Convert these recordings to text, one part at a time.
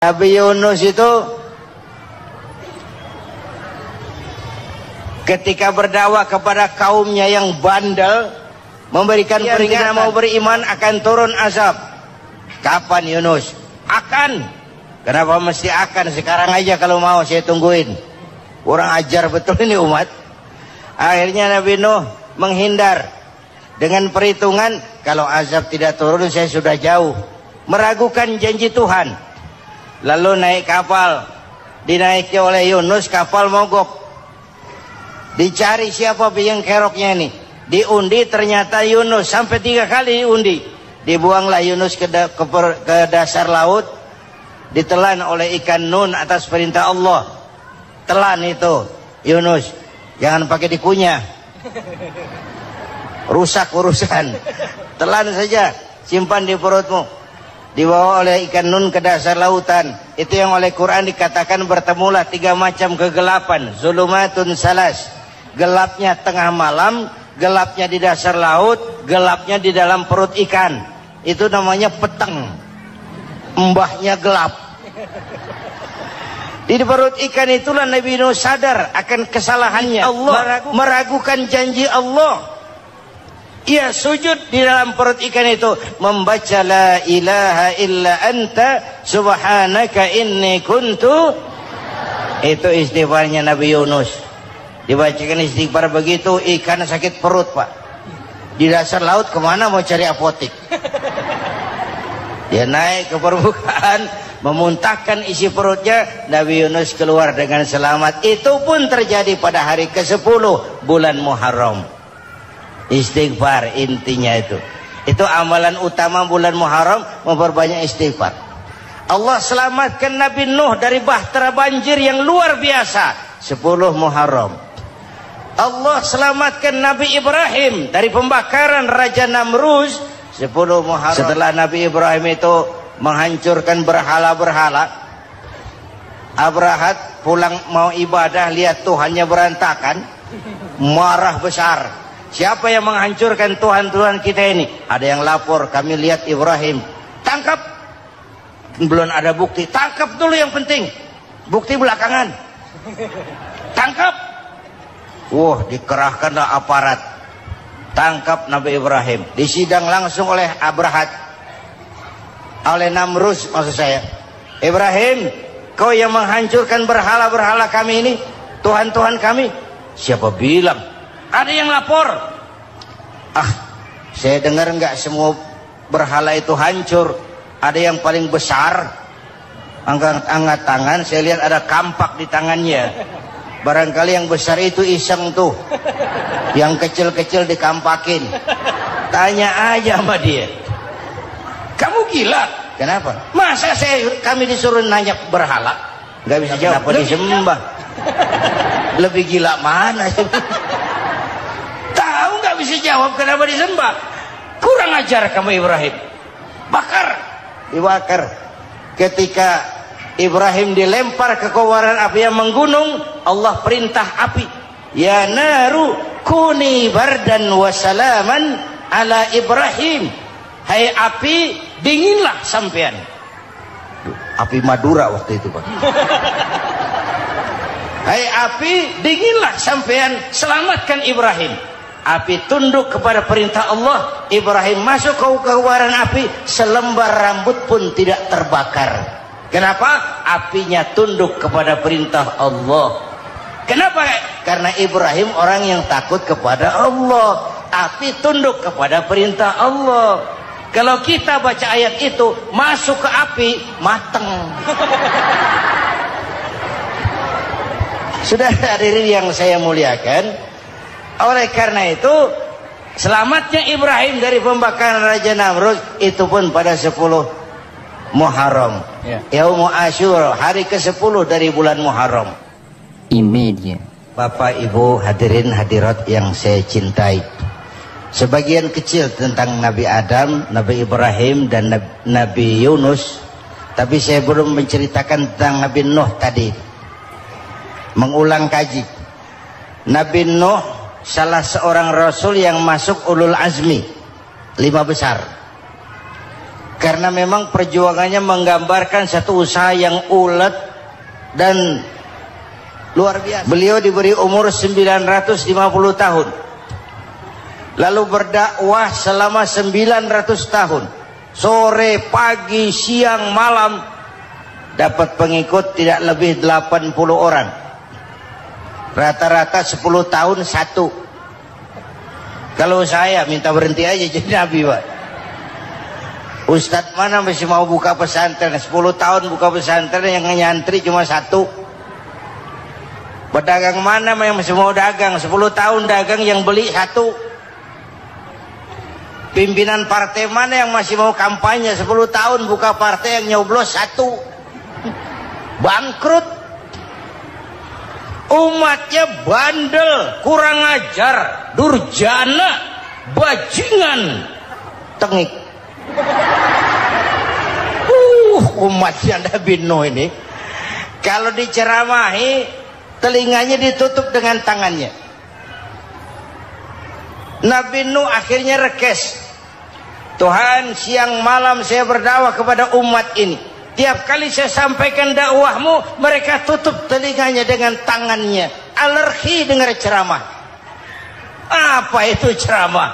Nabi Yunus itu ketika berdakwah kepada kaumnya yang bandel, memberikan peringatan mau beriman akan turun azab. Kapan Yunus? Akan. Kenapa mesti akan? Sekarang aja kalau mau saya tungguin. Kurang ajar betul ini umat. Akhirnya Nabi Nuh menghindar dengan perhitungan kalau azab tidak turun saya sudah jauh. Meragukan janji Tuhan. Lalu naik kapal, dinaiki oleh Yunus, kapal mogok. Dicari siapa biang keroknya ini. Diundi ternyata Yunus, sampai 3 kali diundi. Dibuanglah Yunus ke dasar laut, ditelan oleh ikan Nun atas perintah Allah. Telan itu Yunus, jangan pakai dikunyah, rusak urusan. Telan saja, simpan di perutmu. Dibawa oleh ikan Nun ke dasar lautan. Itu yang oleh Quran dikatakan bertemulah 3 macam kegelapan. Zulumatun salas. Gelapnya tengah malam, gelapnya di dasar laut, gelapnya di dalam perut ikan. Itu namanya peteng. Mbahnya gelap. Di perut ikan itulah Nabi Nuh sadar akan kesalahannya. Allah meragukan janji Allah. Ia sujud di dalam perut ikan itu, membaca la ilaha illa anta subhanaka inni kuntu. Itu istighfarnya Nabi Yunus. Dibacakan istighfar begitu, ikan sakit perut pak. Di dasar laut kemana mau cari apotik? Dia naik ke permukaan, memuntahkan isi perutnya. Nabi Yunus keluar dengan selamat. Itu pun terjadi pada hari ke-10 bulan Muharram. Istighfar intinya itu. Itu amalan utama bulan Muharram, memperbanyak istighfar. Allah selamatkan Nabi Nuh dari bahtera banjir yang luar biasa 10 Muharram. Allah selamatkan Nabi Ibrahim dari pembakaran Raja Namruz 10 Muharram. Setelah Nabi Ibrahim itu menghancurkan berhala-berhala, Abrahat pulang mau ibadah, lihat Tuhannya berantakan, marah besar. Siapa yang menghancurkan Tuhan-Tuhan kita ini? Ada yang lapor, kami lihat Ibrahim. Tangkap. Belum ada bukti. Tangkap dulu yang penting. Bukti belakangan. Tangkap. Wah, dikerahkanlah aparat. Tangkap Nabi Ibrahim. Disidang langsung oleh Abrahat. Oleh Namruz maksud saya. Ibrahim, kau yang menghancurkan berhala-berhala kami ini, Tuhan-Tuhan kami. Siapa bilang? Ada yang lapor. Saya dengar enggak semua berhala itu hancur. Ada yang paling besar. Angkat tangan, saya lihat ada kampak di tangannya. Barangkali yang besar itu iseng tuh. Yang kecil-kecil dikampakin. Tanya aja sama dia. Kamu gila? Kenapa? Masa kami disuruh nanya berhala? Enggak bisa jawab. Kenapa disembah? Lebih gila mana? Tahu nggak bisa jawab kenapa disembah? Kurang ajar kamu Ibrahim. Bakar, dibakar. Ketika Ibrahim dilempar ke kobaran api yang menggunung, Allah perintah api, ya naru kuni bardan wa salaman ala Ibrahim. Hai api, dinginlah sampean. Api Madura waktu itu pak. Hai api, dinginlah sampean, selamatkan Ibrahim. Api tunduk kepada perintah Allah. Ibrahim masuk ke kobaran api, selembar rambut pun tidak terbakar. Kenapa? Apinya tunduk kepada perintah Allah. Kenapa? Karena Ibrahim orang yang takut kepada Allah. Api tunduk kepada perintah Allah. Kalau kita baca ayat itu, masuk ke api, mateng. Sudah hadirin yang saya muliakan, oleh karena itu selamatnya Ibrahim dari pembakaran Raja Namrud itu pun pada 10 Muharram, Yaumul Asyura, hari ke-10 dari bulan Muharram. Imediat. Bapak Ibu hadirin hadirat yang saya cintai, sebagian kecil tentang Nabi Adam, Nabi Ibrahim dan Nabi Yunus, tapi saya belum menceritakan tentang Nabi Nuh tadi. Mengulang kaji. Nabi Nuh salah seorang rasul yang masuk ulul azmi, 5 besar. Karena memang perjuangannya menggambarkan satu usaha yang ulet dan luar biasa. Beliau diberi umur 950 tahun, lalu berdakwah selama 900 tahun, sore, pagi, siang, malam, dapat pengikut tidak lebih 80 orang, rata-rata 10 tahun satu. Kalau saya minta berhenti aja jadi nabi, Pak. Ustadz mana masih mau buka pesantren, 10 tahun buka pesantren, yang nyantri cuma satu. Pedagang mana yang masih mau dagang, 10 tahun dagang yang beli satu. Pimpinan partai mana yang masih mau kampanye, 10 tahun buka partai, yang nyoblos satu. Bangkrut. Umatnya bandel, kurang ajar, durjana, bajingan, tengik. Umatnya Nabi Nuh ini kalau diceramahi telinganya ditutup dengan tangannya. Nabi Nuh akhirnya rekes, Tuhan, siang malam saya berdakwah kepada umat ini, tiap kali saya sampaikan dakwahmu mereka tutup telinganya dengan tangannya, alergi dengar ceramah. Apa itu ceramah?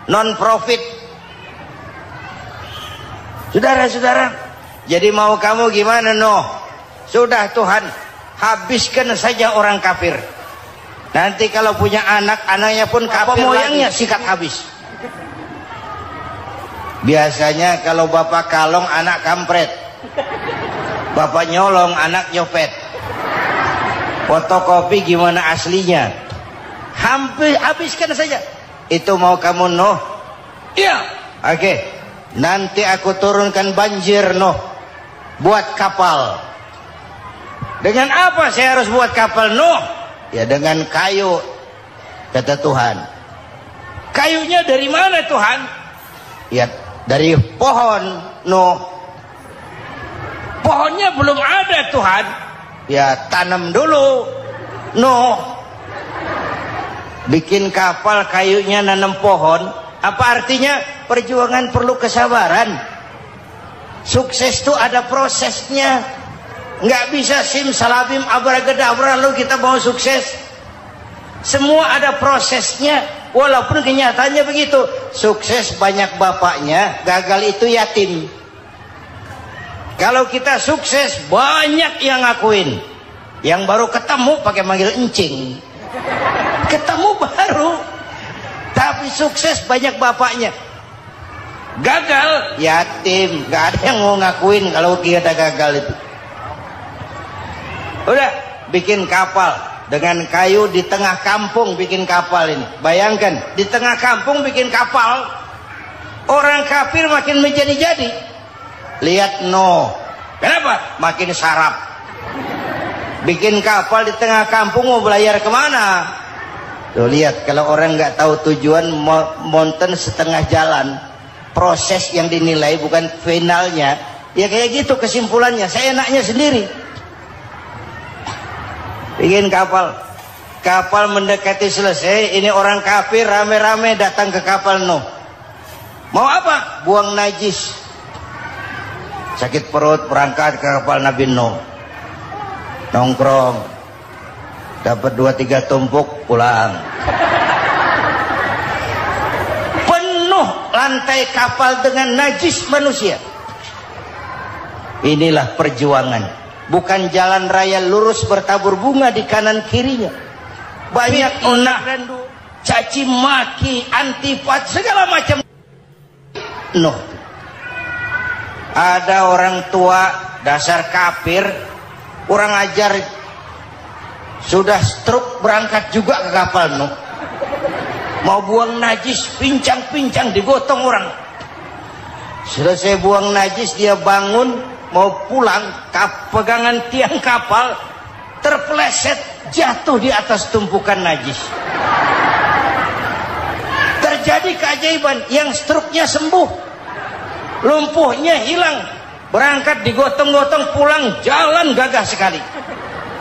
Non profit. Saudara-saudara, jadi mau kamu gimana, Nuh? Sudah Tuhan, habiskan saja orang kafir. Nanti kalau punya anak, anaknya pun kafir, moyangnya sikat habis. Biasanya kalau bapak kalong, anak kampret. Bapak nyolong, anak nyopet. Fotokopi gimana aslinya? Hampir habiskan saja. Itu mau kamu, Nuh? Iya. Oke. Nanti aku turunkan banjir, Nuh, buat kapal. Dengan apa saya harus buat kapal, Nuh? Ya dengan kayu, kata Tuhan. Kayunya dari mana, Tuhan? Ya dari pohon, Nuh. Pohonnya belum ada, Tuhan. Ya tanam dulu, Nuh. Bikin kapal, kayunya nanam pohon. Apa artinya? Perjuangan perlu kesabaran. Sukses itu ada prosesnya. Nggak bisa simsalabim abracadabra lalu kita mau sukses. Semua ada prosesnya. Walaupun kenyataannya begitu. Sukses banyak bapaknya, gagal itu yatim. Kalau kita sukses banyak yang ngakuin. Yang baru ketemu pakai manggil encing. Ketemu baru. Tapi sukses banyak bapaknya. Gagal yatim, gak ada yang mau ngakuin kalau kita gagal itu. Udah bikin kapal dengan kayu di tengah kampung, bikin kapal ini. Bayangkan di tengah kampung bikin kapal, orang kafir makin menjadi-jadi. Lihat Nuh, kenapa? Makin sarap. Bikin kapal di tengah kampung, mau belayar kemana? Tuh lihat, kalau orang nggak tahu tujuan, mountain setengah jalan. Proses yang dinilai bukan finalnya. Ya kayak gitu kesimpulannya. Saya enaknya sendiri. Bikin kapal. Kapal mendekati selesai. Ini orang kafir rame-rame datang ke kapal Nuh. Mau apa? Buang najis. Sakit perut berangkat ke kapal Nabi Nuh. Nongkrong. Dapat 2-3 tumpuk pulang. Lantai kapal dengan najis manusia. Inilah perjuangan. Bukan jalan raya lurus bertabur bunga di kanan kirinya. Banyak onak, caci maki, antipat, segala macam. Nuh. Ada orang tua dasar kafir, kurang ajar, sudah stroke berangkat juga ke kapal Nuh. Mau buang najis, pincang-pincang digotong orang. Selesai buang najis, dia bangun mau pulang, pegangan tiang kapal terpeleset, jatuh di atas tumpukan najis. Terjadi keajaiban, yang stroke-nya sembuh, lumpuhnya hilang, berangkat digotong-gotong pulang, jalan gagah sekali.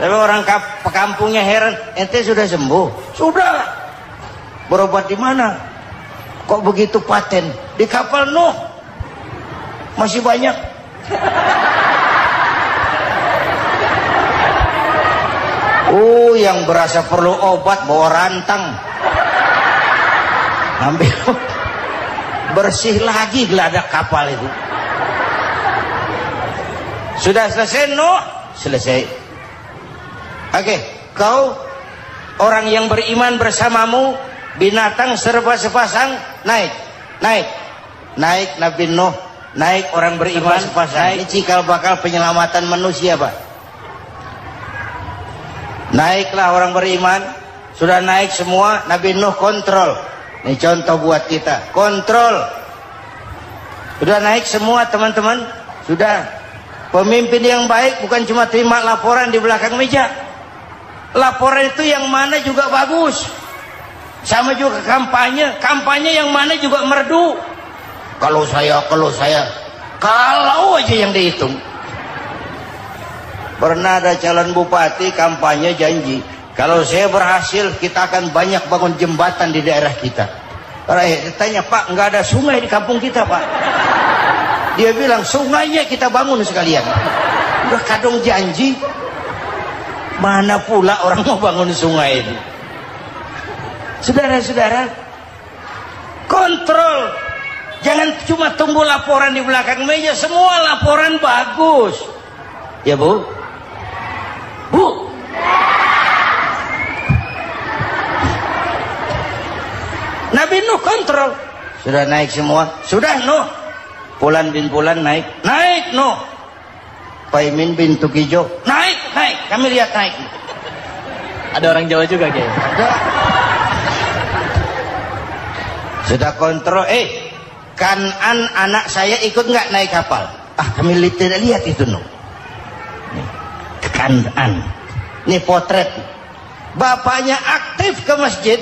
Tapi orang kampungnya heran, ente sudah sembuh? Sudah. Berobat di mana? Kok begitu paten? Di kapal Nuh. masih banyak. Yang berasa perlu obat bawa rantang, ambil bersih lagi geladak kapal itu. Sudah selesai? No, selesai. Oke, kau orang yang beriman bersamamu, binatang serba sepasang, naik Nabi Nuh, naik orang beriman sepasang. Ini cikal bakal penyelamatan manusia, Pak. Naiklah orang beriman, sudah naik semua, Nabi Nuh kontrol. Ini contoh buat kita, kontrol. Sudah naik semua teman-teman, sudah. Pemimpin yang baik bukan cuma terima laporan di belakang meja. Laporan itu yang mana juga bagus. Sama juga kampanye, kampanye yang mana juga merdu. Kalau aja yang dihitung. Pernah ada calon bupati kampanye janji, kalau saya berhasil kita akan banyak bangun jembatan di daerah kita. Tanya, Pak, nggak ada sungai di kampung kita, Pak. Dia bilang, sungainya kita bangun sekalian. Udah kadung janji, mana pula orang mau bangun sungai itu. Saudara-saudara, kontrol. Jangan cuma tunggu laporan di belakang meja, semua laporan bagus. Ya, Bu? Bu, Nabi Nuh kontrol. Sudah naik semua. Sudah Nuh. Pulan bin Pulan naik Nuh. Paimin bin Tukijo naik. Kami lihat naik. Ada orang Jawa juga, Kiai. Sudah kontrol. Kanan anak saya ikut nggak naik kapal? Kami tidak lihat itu Nuh. Kanan. Ini potret. Bapaknya aktif ke masjid,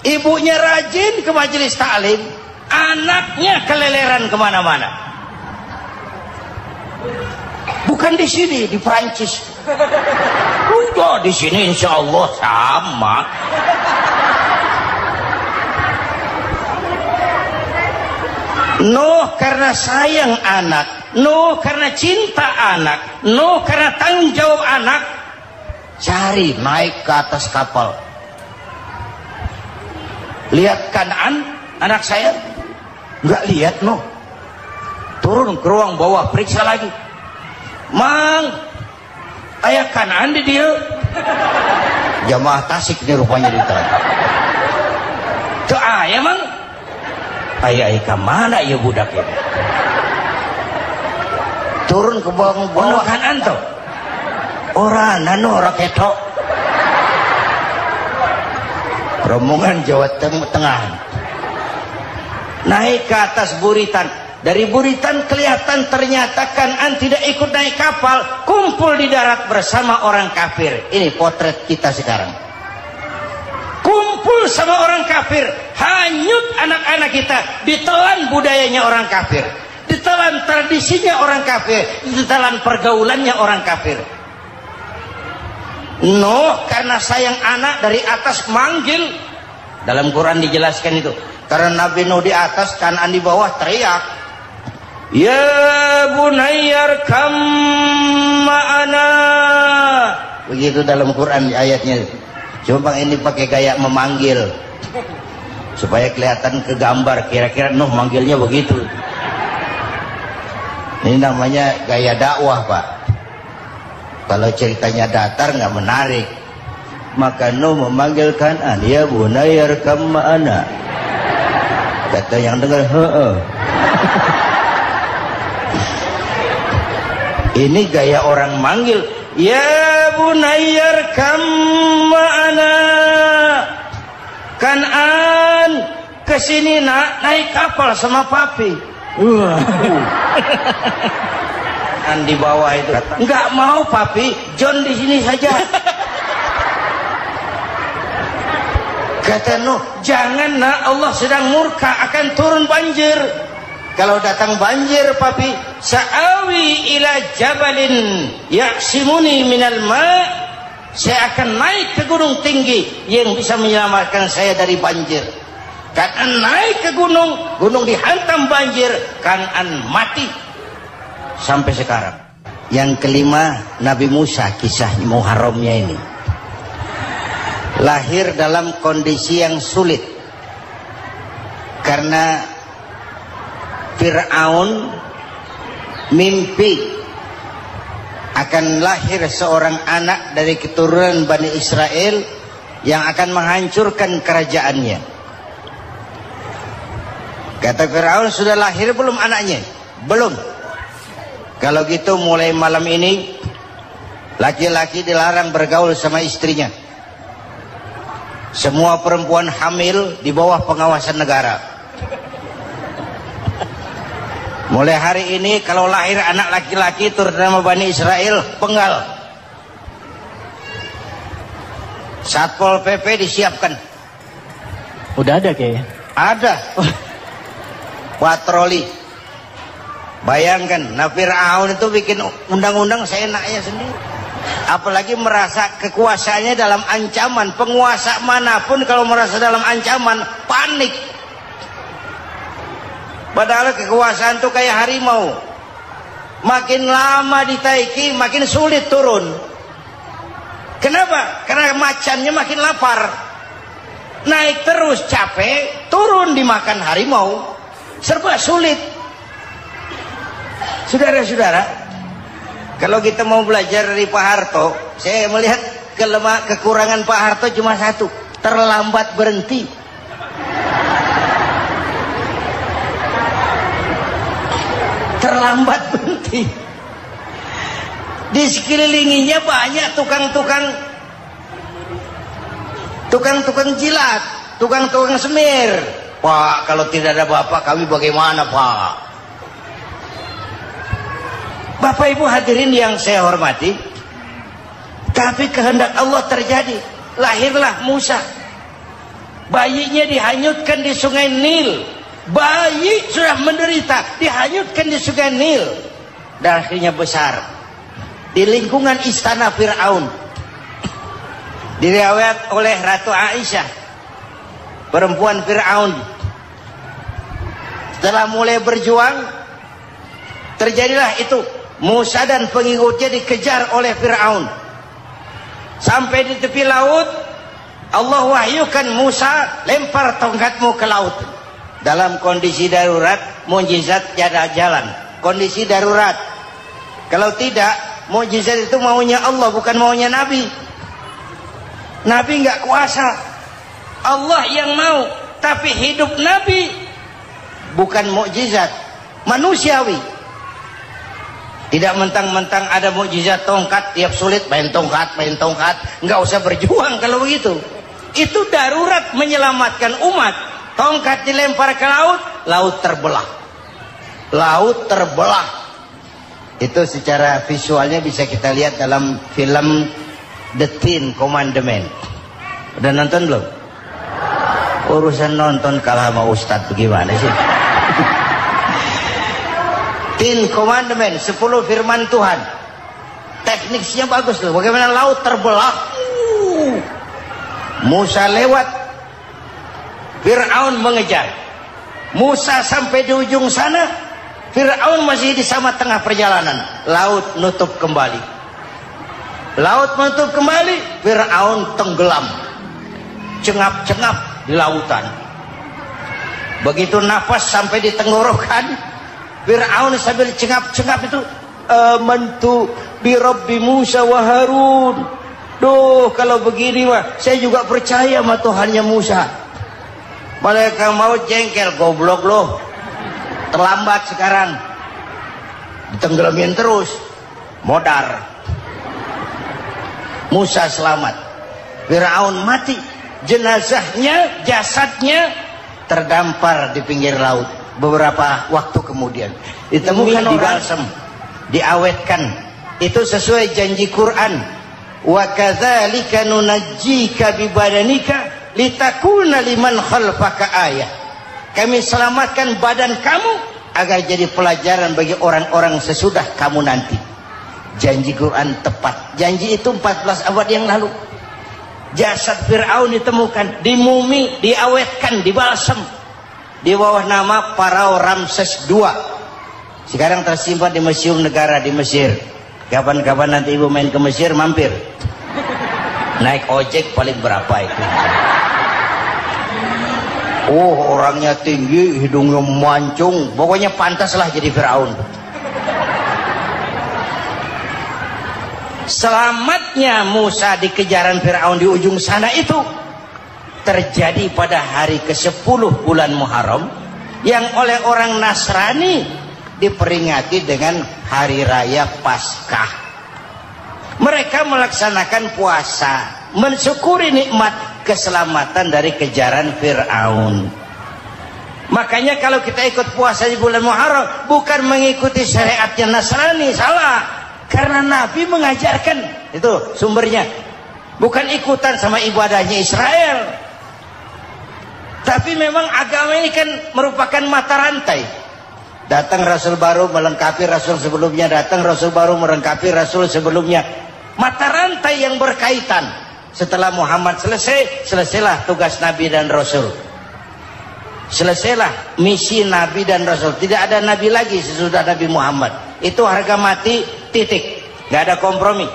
ibunya rajin ke majelis taklim, anaknya keleleran kemana-mana. Bukan di sini, di Prancis. Udah di sini insya Allah sama. Nuh karena sayang anak, Nuh karena cinta anak, Nuh karena tanggung jawab anak, cari naik ke atas kapal. Lihat Kanaan, anak saya, nggak lihat Nuh. Turun ke ruang bawah, periksa lagi. Mang, ayah Kanaan di dia. Jamaah Tasik ini rupanya ditanya. Tuh ayah Mang. Ayah ke mana ya budak ini? Turun ke bawah Kanaan tuh. Orang ketok. Rombongan Jawa Tengah. Naik ke atas buritan. Dari buritan kelihatan ternyata Kanaan tidak ikut naik kapal, kumpul di darat bersama orang kafir. Ini potret kita sekarang. Kumpul sama orang kafir, hanyut anak-anak kita, ditelan budayanya orang kafir, ditelan tradisinya orang kafir, ditelan pergaulannya orang kafir. Nuh karena sayang anak dari atas manggil. Dalam Quran dijelaskan itu. Karena Nabi Nuh di atas, Kanaan di bawah, teriak, ya bunayyar kam ma'ana. Begitu dalam Quran ayatnya. Cuma ini pakai gaya memanggil supaya kelihatan kegambar, kira-kira Nuh manggilnya begitu. Ini namanya gaya dakwah, Pak. Kalau ceritanya datar nggak menarik. Maka Nuh memanggil Kanaan, ya bunayyar kam ma'ana. Kata yang dengar, ini gaya orang manggil, ya bunayyar kam ma'ana. Kanaan, kesini nak, naik kapal sama papi. Di bawah itu, nggak mau papi, John di sini saja. Kata Nuh, jangan nak, Allah sedang murka, akan turun banjir. Kalau datang banjir papi, sa'awi ila jabalin ya'simuni minal ma', saya akan naik ke gunung tinggi yang bisa menyelamatkan saya dari banjir. Kan'an naik ke gunung, gunung dihantam banjir, Kan'an mati sampai sekarang. Yang kelima, Nabi Musa, kisah Muharramnya ini lahir dalam kondisi yang sulit karena Fir'aun mimpi akan lahir seorang anak dari keturunan Bani Israel yang akan menghancurkan kerajaannya. Kata Fir'aun, sudah lahir belum anaknya? Belum. Kalau gitu mulai malam ini laki-laki dilarang bergaul sama istrinya. Semua perempuan hamil di bawah pengawasan negara. Mulai hari ini kalau lahir anak laki-laki turut nama Bani Israel, penggal. Satpol PP disiapkan. Udah ada kayaknya. Ada. Patroli. Bayangkan, Fir'aun itu bikin undang-undang seenaknya sendiri. Apalagi merasa kekuasaannya dalam ancaman. Penguasa manapun kalau merasa dalam ancaman, panik. Padahal kekuasaan itu kayak harimau. Makin lama ditaiki, makin sulit turun. Kenapa? Karena macannya makin lapar. Naik terus capek, turun dimakan harimau. Serba sulit. Saudara-saudara, kalau kita mau belajar dari Pak Harto, saya melihat kekurangan Pak Harto cuma satu, terlambat berhenti. Terlambat berhenti. Di sekelilinginya banyak tukang-tukang jilat, tukang-tukang semir. Pak, kalau tidak ada bapak kami bagaimana, Pak? Bapak Ibu hadirin yang saya hormati, tapi kehendak Allah terjadi. Lahirlah Musa. Bayinya dihanyutkan di sungai Nil. Bayi sudah menderita, dihanyutkan di sungai Nil. Dan akhirnya besar di lingkungan istana Fir'aun. Diriwayat oleh Ratu Aisyah, perempuan Fir'aun, setelah mulai berjuang, terjadilah itu. Musa dan pengikutnya dikejar oleh Fir'aun. Sampai di tepi laut, Allah wahyukan, Musa, lempar tongkatmu ke laut. Dalam kondisi darurat, mukjizat tiada jalan. Kondisi darurat. Kalau tidak, mukjizat itu maunya Allah, bukan maunya Nabi. Nabi nggak kuasa. Allah yang mau. Tapi hidup Nabi bukan mukjizat, manusiawi. Tidak mentang-mentang ada mukjizat tongkat, tiap sulit main tongkat. Nggak usah berjuang kalau begitu. Itu darurat menyelamatkan umat. Tongkat dilempar ke laut, laut terbelah. Laut terbelah. Itu secara visualnya bisa kita lihat dalam film The Ten Commandments. Udah nonton belum? Urusan nonton kalah sama Ustadz bagaimana sih? Ten Commandments, 10 firman Tuhan. Tekniknya bagus loh. Bagaimana laut terbelah. Musa lewat, Fir'aun mengejar. Musa sampai di ujung sana, Fir'aun masih di sama tengah perjalanan. Laut nutup kembali. Laut menutup kembali, Fir'aun tenggelam. Cengap-cengap di lautan. Begitu nafas sampai di tenggorokan, Fir'aun sambil cengap-cengap itu, amantu bi Rabbi Musa wa Harun. Duh, kalau begini mah saya juga percaya sama Tuhannya Musa. Malaikat maut jengkel, goblok loh, terlambat sekarang, ditenggelamin terus, modar. Musa selamat, Fir'aun mati, jenazahnya, jasadnya terdampar di pinggir laut. Beberapa waktu kemudian ditemukan di balsam, diawetkan. Itu sesuai janji Quran. Wa kadzalika nunajjika bi badanika litakuna liman khalfaka ayah. Kami selamatkan badan kamu agar jadi pelajaran bagi orang-orang sesudah kamu nanti. Janji Quran tepat. Janji itu 14 abad yang lalu. jasad Fir'aun ditemukan, dimumi, diawetkan, dibalsem di bawah nama Farao Ramses II. Sekarang tersimpan di Museum Negara di Mesir. Kapan-kapan nanti ibu main ke Mesir, mampir. Naik ojek paling berapa itu? Oh, orangnya tinggi, hidungnya mancung, pokoknya pantaslah jadi Fir'aun. Selamatnya Musa di kejaran Fir'aun di ujung sana itu terjadi pada hari ke-10 bulan Muharram, yang oleh orang Nasrani diperingati dengan hari raya Paskah. Mereka melaksanakan puasa, mensyukuri nikmat keselamatan dari kejaran Fir'aun. Makanya kalau kita ikut puasa di bulan Muharram bukan mengikuti syariatnya Nasrani, salah. Karena Nabi mengajarkan, itu sumbernya. Bukan ikutan sama ibadahnya Israel. Tapi memang agama ini kan merupakan mata rantai. Datang Rasul baru melengkapi Rasul sebelumnya, datang Rasul baru melengkapi Rasul sebelumnya. Mata rantai yang berkaitan. Setelah Muhammad selesai, selesailah tugas Nabi dan Rasul. Selesailah misi Nabi dan Rasul. Tidak ada Nabi lagi sesudah Nabi Muhammad. Itu harga mati, titik. Gak ada kompromi.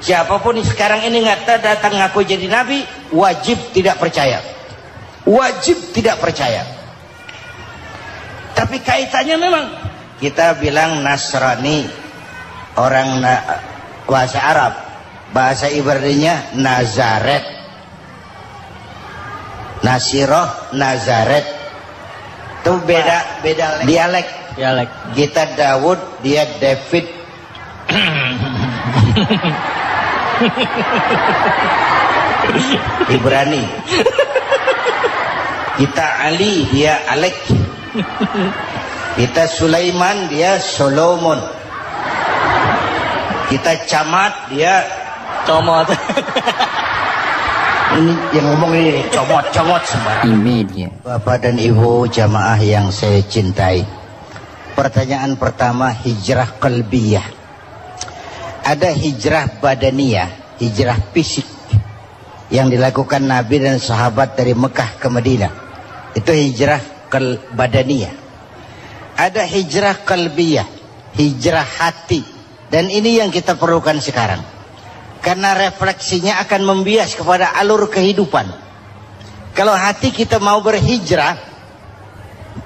Siapapun sekarang ini nggak datang ngaku jadi Nabi, wajib tidak percaya. Wajib tidak percaya. Tapi kaitannya memang kita bilang Nasrani, orang bahasa Arab, bahasa Ibraninya Nazaret, Nasiroh, Nazaret. Itu beda dialek. Kita Daud, dia David. Ibrani. Kita Ali, dia Alek. Kita Sulaiman, dia Solomon. Kita Camat, dia Comot. Ini yang ngomong ini comot sembarang. Ini dia. Bapak dan Ibu jamaah yang saya cintai, pertanyaan pertama, hijrah qalbiyah. Ada hijrah badaniyah, hijrah fisik yang dilakukan Nabi dan sahabat dari Mekah ke Madinah. Itu hijrah badaniyah. Ada hijrah qalbiyah, hijrah hati. Dan ini yang kita perlukan sekarang. Karena refleksinya akan membias kepada alur kehidupan. Kalau hati kita mau berhijrah,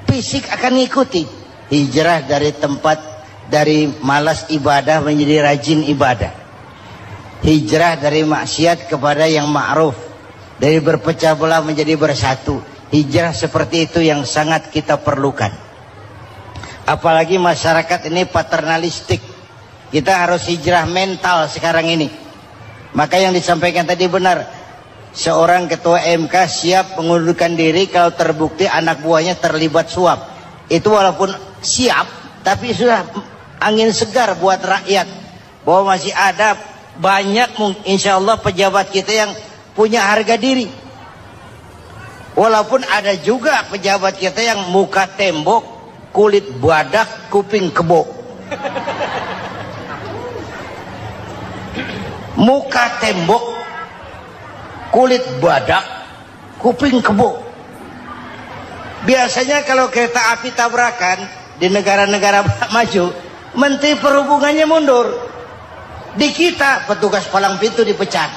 fisik akan ngikuti. Hijrah dari tempat, dari malas ibadah menjadi rajin ibadah. Hijrah dari maksiat kepada yang ma'ruf, dari berpecah belah menjadi bersatu. Hijrah seperti itu yang sangat kita perlukan. Apalagi masyarakat ini paternalistik. Kita harus hijrah mental sekarang ini. Maka yang disampaikan tadi benar. Seorang ketua MK siap mengundurkan diri kalau terbukti anak buahnya terlibat suap. Itu walaupun siap, tapi sudah angin segar buat rakyat. Bahwa masih ada banyak insya Allah pejabat kita yang punya harga diri. Walaupun ada juga pejabat kita yang muka tembok, kulit badak, kuping kebo. Muka tembok, kulit badak, kuping kebo. Biasanya kalau kereta api tabrakan di negara-negara maju, Menteri Perhubungannya mundur. Di kita petugas palang pintu dipecat.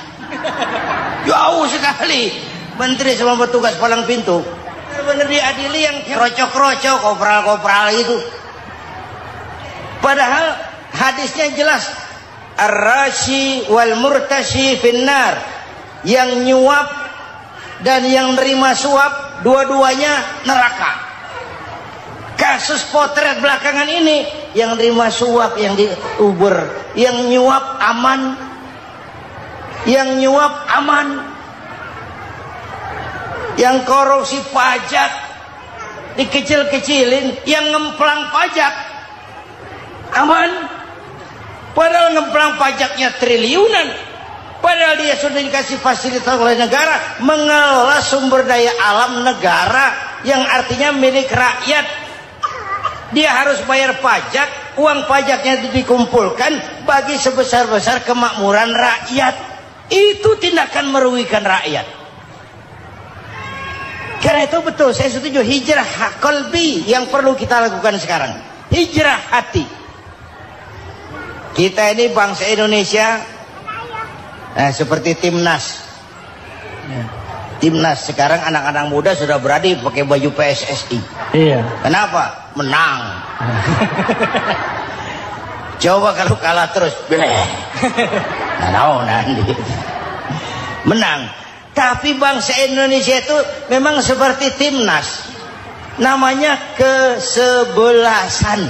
Jauh sekali Menteri sama petugas palang pintu. Benar-benar diadili yang krocok-krocok, kopral-kopral itu. Padahal hadisnya jelas, ar-rashi wal murtashi finnar. Yang nyuap dan yang nerima suap, dua-duanya neraka. Kasus potret belakangan ini, yang nerima suap, yang diuber, yang nyuap aman, yang nyuap aman, yang korupsi pajak dikecil-kecilin, yang ngemplang pajak aman. Padahal ngemplang pajaknya triliunan. Padahal dia sudah dikasih fasilitas oleh negara mengelola sumber daya alam negara yang artinya milik rakyat. Dia harus bayar pajak, uang pajaknya dikumpulkan bagi sebesar-besar kemakmuran rakyat. Itu tindakan merugikan rakyat. Karena itu betul, saya setuju, hijrah qalbi yang perlu kita lakukan sekarang. Hijrah hati. Kita ini bangsa Indonesia seperti timnas. Timnas sekarang anak-anak muda sudah berani pakai baju PSSI. Iya. Kenapa? Menang. Coba kalau kalah terus, nanti menang. Tapi bangsa Indonesia itu memang seperti timnas. Namanya kesebelasan.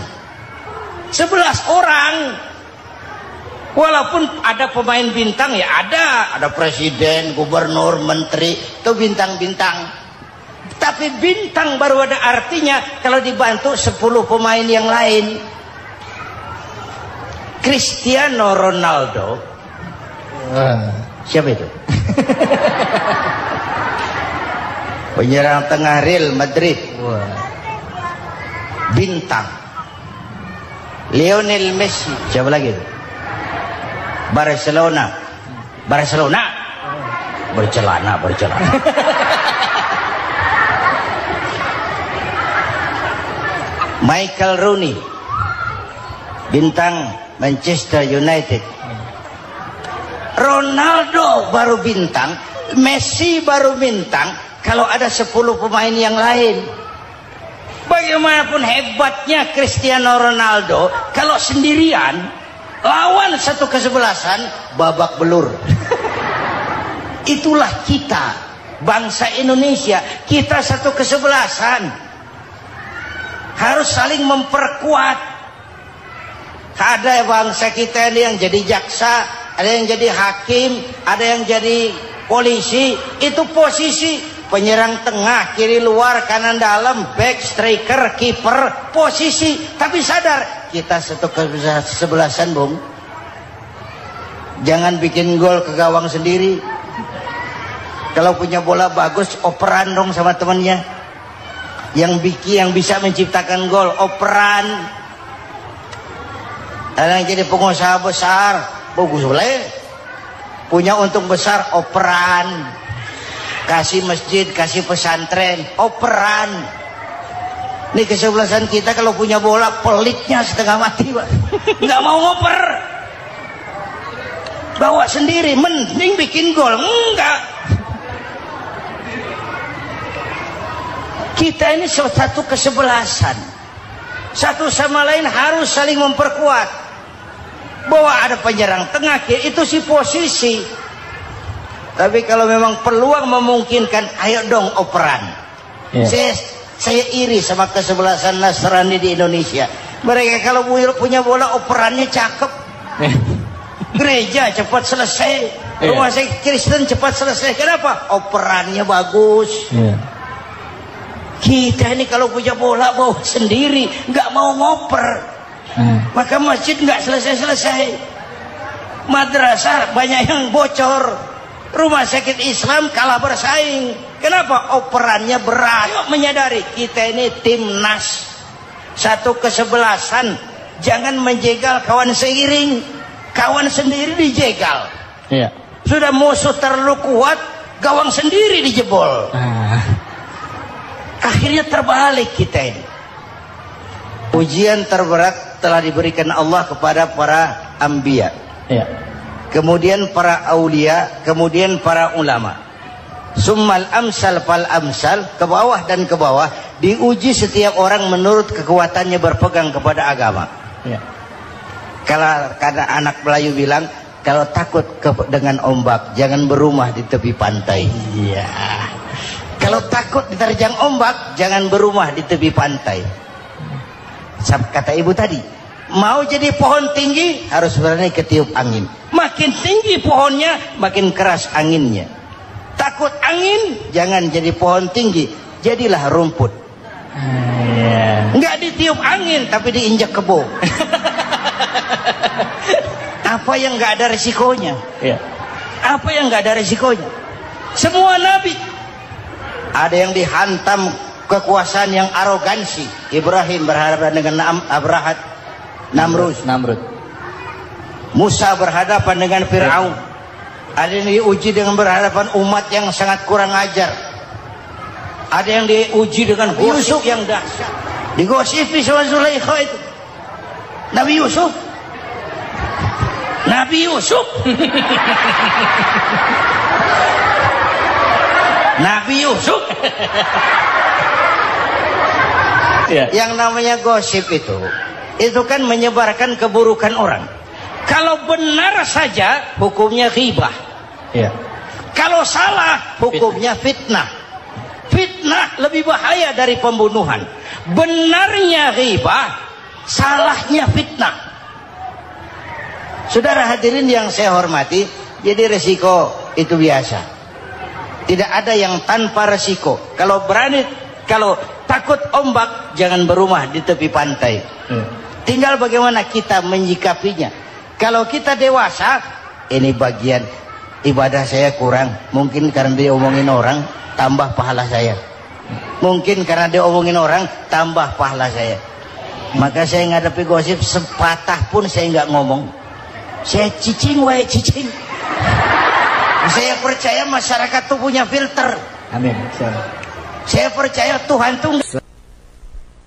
11 orang. Walaupun ada pemain bintang ya ada presiden, gubernur, menteri, itu bintang-bintang. Tapi bintang baru ada artinya kalau dibantu 10 pemain yang lain. Cristiano Ronaldo. Siapa itu? Penyerang tengah Real Madrid. Bintang. Lionel Messi. Siapa lagi itu? Barcelona. Bercelana. Michael Rooney, bintang Manchester United. Ronaldo baru bintang, Messi baru bintang kalau ada 10 pemain yang lain. Bagaimanapun hebatnya Cristiano Ronaldo, kalau sendirian lawan satu kesebelasan, babak belur. Itulah kita, bangsa Indonesia. Kita satu kesebelasan, harus saling memperkuat. Ada bangsa kita ini yang jadi jaksa, ada yang jadi hakim, ada yang jadi polisi. Itu posisi penyerang tengah, kiri luar, kanan dalam, back, striker, kiper, posisi. Tapi sadar kita satu kesebelasan, Bung. Jangan bikin gol ke gawang sendiri. Kalau punya bola bagus, operan dong sama temannya. Yang bisa menciptakan gol, operan. Ada yang jadi pengusaha besar, bagus boleh. Punya untung besar, operan. Kasih masjid, kasih pesantren, operan. Ini kesebelasan kita kalau punya bola, pelitnya setengah mati, Pak. Nggak mau ngoper. Bawa sendiri, mending bikin gol. Enggak. Kita ini satu kesebelasan. Satu sama lain harus saling memperkuat. Bahwa ada penyerang tengah, itu si posisi. Tapi kalau memang peluang memungkinkan, ayo dong operan. Saya iri sama kesebelasan Nasrani di Indonesia. Mereka kalau punya bola, operannya cakep. Gereja cepat selesai, rumah sakit Kristen cepat selesai. Kenapa? Operannya bagus. Kita ini kalau punya bola bawa sendiri, nggak mau ngoper. Maka masjid nggak selesai-selesai, madrasah banyak yang bocor, rumah sakit Islam kalah bersaing. Kenapa? Operannya berat. Yuk menyadari kita ini timnas, satu kesebelasan. Jangan menjegal kawan seiring, kawan sendiri dijegal. Sudah musuh terlalu kuat, gawang sendiri dijebol. Akhirnya terbalik kita ini. Ujian terberat telah diberikan Allah kepada para anbiya, kemudian para aulia, kemudian para ulama. Summal amsal fal amsal, ke bawah dan ke bawah, diuji setiap orang menurut kekuatannya berpegang kepada agama. Karena anak Melayu bilang, kalau takut dengan ombak, jangan berumah di tepi pantai. Kalau takut diterjang ombak, jangan berumah di tepi pantai. Kata ibu tadi, mau jadi pohon tinggi harus berani ketiup angin. Makin tinggi pohonnya, makin keras anginnya. Takut angin, jangan jadi pohon tinggi, jadilah rumput. Nggak ditiup angin, tapi diinjak kebo. Apa yang nggak ada resikonya? Apa yang nggak ada resikonya? Semua nabi ada yang dihantam kekuasaan yang arogansi. Ibrahim berhadapan dengan Namrud. Musa berhadapan dengan Fir'aun. Ada yang diuji dengan berhadapan umat yang sangat kurang ajar. Ada yang diuji dengan gosip yang dahsyat. Digosipi sama Zulaikha itu. Nabi Yusuf. Nabi Yusuf. Nabi Yusuf. Yang namanya gosip itu kan menyebarkan keburukan orang. Kalau benar saja hukumnya ghibah. Kalau salah hukumnya fitnah. Fitnah lebih bahaya dari pembunuhan. Benarnya ghibah, salahnya fitnah. Saudara hadirin yang saya hormati, jadi resiko itu biasa. Tidak ada yang tanpa resiko. Kalau takut ombak, jangan berumah di tepi pantai. Tinggal bagaimana kita menyikapinya. Kalau kita dewasa, ini bagian ibadah saya kurang. Mungkin karena dia omongin orang, tambah pahala saya. Mungkin karena dia omongin orang, tambah pahala saya. Maka saya ngadepi gosip sepatah pun saya nggak ngomong. Saya cicing. Saya percaya masyarakat itu punya filter. Amin. Saya percaya Tuhan itu.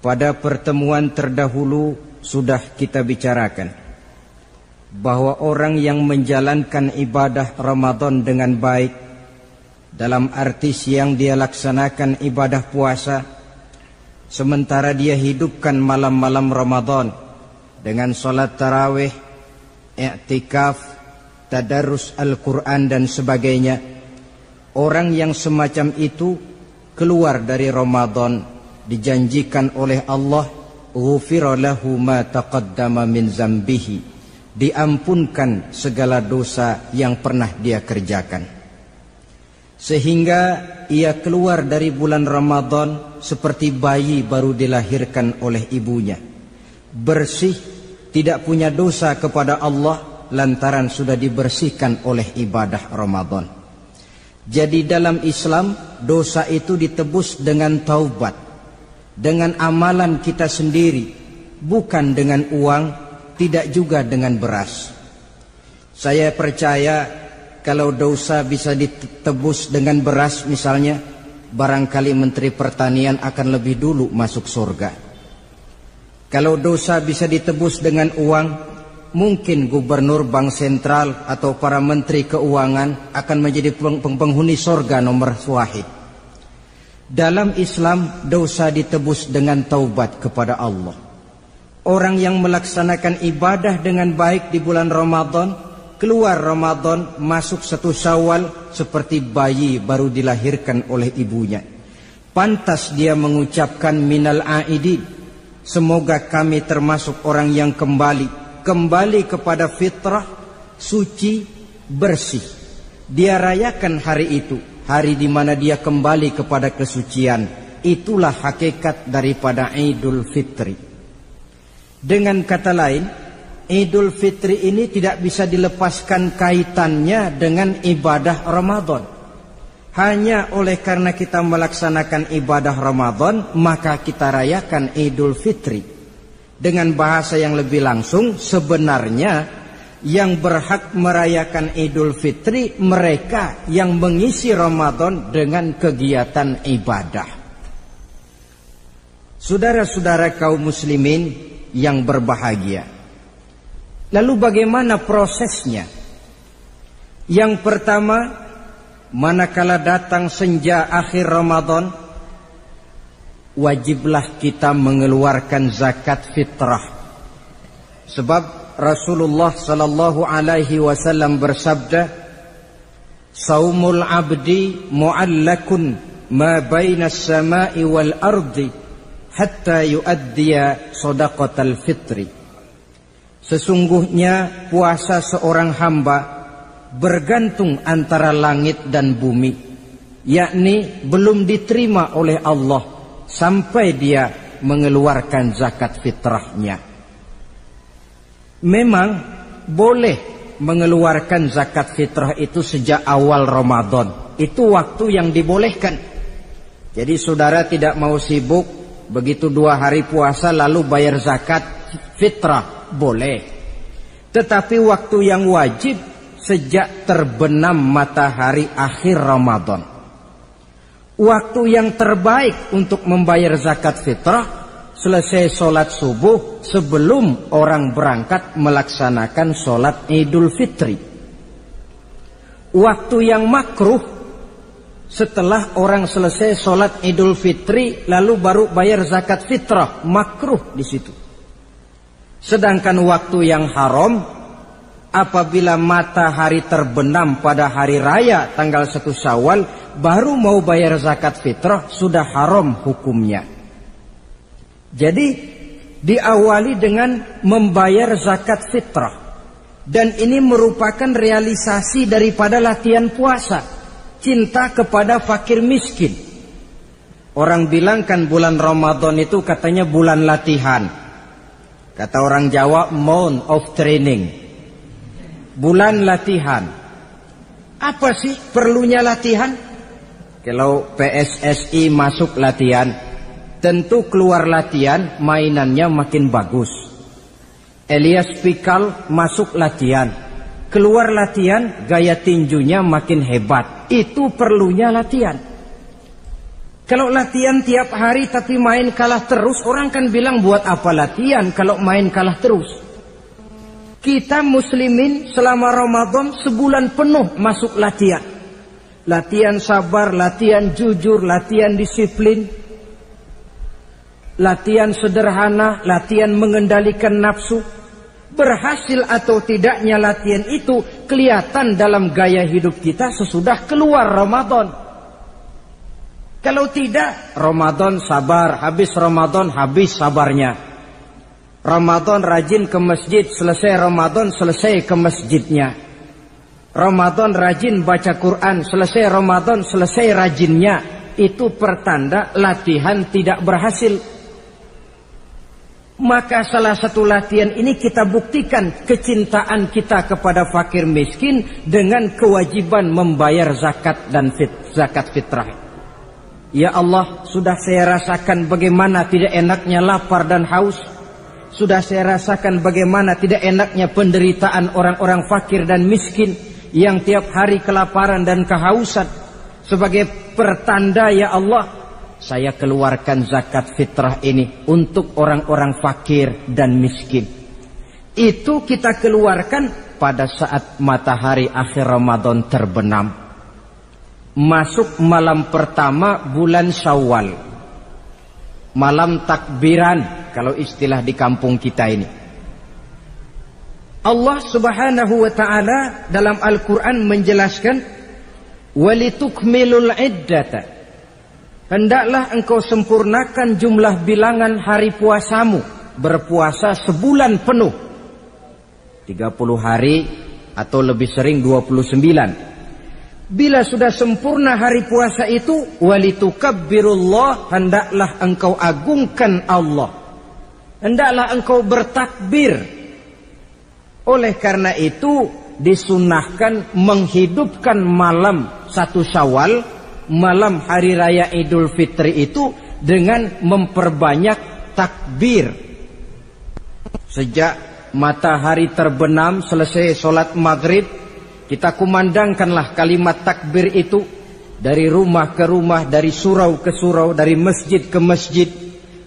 Pada pertemuan terdahulu sudah kita bicarakan bahwa orang yang menjalankan ibadah Ramadan dengan baik, dalam arti siang dia laksanakan ibadah puasa, sementara dia hidupkan malam-malam Ramadan dengan sholat tarawih, i'tikaf, tadarus Al-Quran dan sebagainya. Orang yang semacam itu keluar dari Ramadan dijanjikan oleh Allah, ghufira lahu ma taqaddama min zambihi, diampunkan segala dosa yang pernah dia kerjakan. Sehingga ia keluar dari bulan Ramadan seperti bayi baru dilahirkan oleh ibunya, bersih, tidak punya dosa kepada Allah lantaran sudah dibersihkan oleh ibadah Ramadan. Jadi dalam Islam dosa itu ditebus dengan taubat, dengan amalan kita sendiri, bukan dengan uang, tidak juga dengan beras. Saya percaya kalau dosa bisa ditebus dengan beras misalnya, barangkali Menteri Pertanian akan lebih dulu masuk surga. Kalau dosa bisa ditebus dengan uang, mungkin Gubernur Bank Sentral atau para Menteri Keuangan akan menjadi penghuni surga nomor wahid. Dalam Islam dosa ditebus dengan taubat kepada Allah. Orang yang melaksanakan ibadah dengan baik di bulan Ramadan, keluar Ramadan, masuk 1 Syawal seperti bayi baru dilahirkan oleh ibunya. Pantas dia mengucapkan minal aidin, semoga kami termasuk orang yang kembali kepada fitrah, suci, bersih. Dia rayakan hari itu, hari di mana dia kembali kepada kesucian. Itulah hakikat daripada Idul Fitri. Dengan kata lain, Idul Fitri ini tidak bisa dilepaskan kaitannya dengan ibadah Ramadan. Hanya oleh karena kita melaksanakan ibadah Ramadan, maka kita rayakan Idul Fitri. Dengan bahasa yang lebih langsung, sebenarnya yang berhak merayakan Idul Fitri mereka yang mengisi Ramadan dengan kegiatan ibadah. Saudara-saudara kaum muslimin yang berbahagia, lalu bagaimana prosesnya? Yang pertama, manakala datang senja akhir Ramadan, wajiblah kita mengeluarkan zakat fitrah. Sebab Rasulullah sallallahu alaihi wasallam bersabda, "Saumul 'abdi mu'allakun ma baina as-sama'i wal ardi hatta yu'addiya shadaqatal fitri." Sesungguhnya puasa seorang hamba bergantung antara langit dan bumi, yakni belum diterima oleh Allah sampai dia mengeluarkan zakat fitrahnya. Memang boleh mengeluarkan zakat fitrah itu sejak awal Ramadan. Itu waktu yang dibolehkan. Jadi saudara tidak mau sibuk, begitu 2 hari puasa lalu bayar zakat fitrah, boleh. Tetapi waktu yang wajib sejak terbenam matahari akhir Ramadan. Waktu yang terbaik untuk membayar zakat fitrah selesai sholat subuh sebelum orang berangkat melaksanakan sholat Idul Fitri. Waktu yang makruh setelah orang selesai sholat Idul Fitri lalu baru bayar zakat fitrah, makruh di situ. Sedangkan waktu yang haram apabila matahari terbenam pada hari raya tanggal 1 Syawal baru mau bayar zakat fitrah, sudah haram hukumnya. Jadi diawali dengan membayar zakat fitrah. Dan ini merupakan realisasi daripada latihan puasa, cinta kepada fakir miskin. Orang bilang kan bulan Ramadan itu katanya bulan latihan. Kata orang Jawa, month of training. Bulan latihan. Apa sih perlunya latihan? Kalau PSSI masuk latihan, tentu keluar latihan mainannya makin bagus. Elias Pikal masuk latihan, keluar latihan gaya tinjunya makin hebat. Itu perlunya latihan. Kalau latihan tiap hari tapi main kalah terus, orang kan bilang buat apa latihan kalau main kalah terus. Kita muslimin selama Ramadan sebulan penuh masuk latihan. Latihan sabar, latihan jujur, latihan disiplin, latihan sederhana, latihan mengendalikan nafsu. Berhasil atau tidaknya latihan itu kelihatan dalam gaya hidup kita sesudah keluar Ramadan. Kalau tidak, Ramadan sabar, habis Ramadan habis sabarnya. Ramadan rajin ke masjid, selesai Ramadan selesai ke masjidnya. Ramadan rajin baca Quran, selesai Ramadan selesai rajinnya. Itu pertanda latihan tidak berhasil. Maka salah satu latihan ini kita buktikan kecintaan kita kepada fakir miskin dengan kewajiban membayar zakat dan zakat fitrah. Ya Allah, sudah saya rasakan bagaimana tidak enaknya lapar dan haus. Sudah saya rasakan bagaimana tidak enaknya penderitaan orang-orang fakir dan miskin yang tiap hari kelaparan dan kehausan. Sebagai pertanda ya Allah, saya keluarkan zakat fitrah ini untuk orang-orang fakir dan miskin. Itu kita keluarkan pada saat matahari akhir Ramadan terbenam. Masuk malam pertama bulan Syawal. Malam takbiran kalau istilah di kampung kita ini. Allah Subhanahu wa taala dalam Al-Qur'an menjelaskan walitukmilul iddata. Hendaklah engkau sempurnakan jumlah bilangan hari puasamu. Berpuasa sebulan penuh. 30 hari atau lebih sering 29. Bila sudah sempurna hari puasa itu, walitukabbirullah, hendaklah engkau agungkan Allah. Hendaklah engkau bertakbir. Oleh karena itu disunahkan menghidupkan malam 1 Syawal, malam hari raya Idul Fitri itu dengan memperbanyak takbir. Sejak matahari terbenam selesai sholat maghrib, kita kumandangkanlah kalimat takbir itu dari rumah ke rumah, dari surau ke surau, dari masjid ke masjid,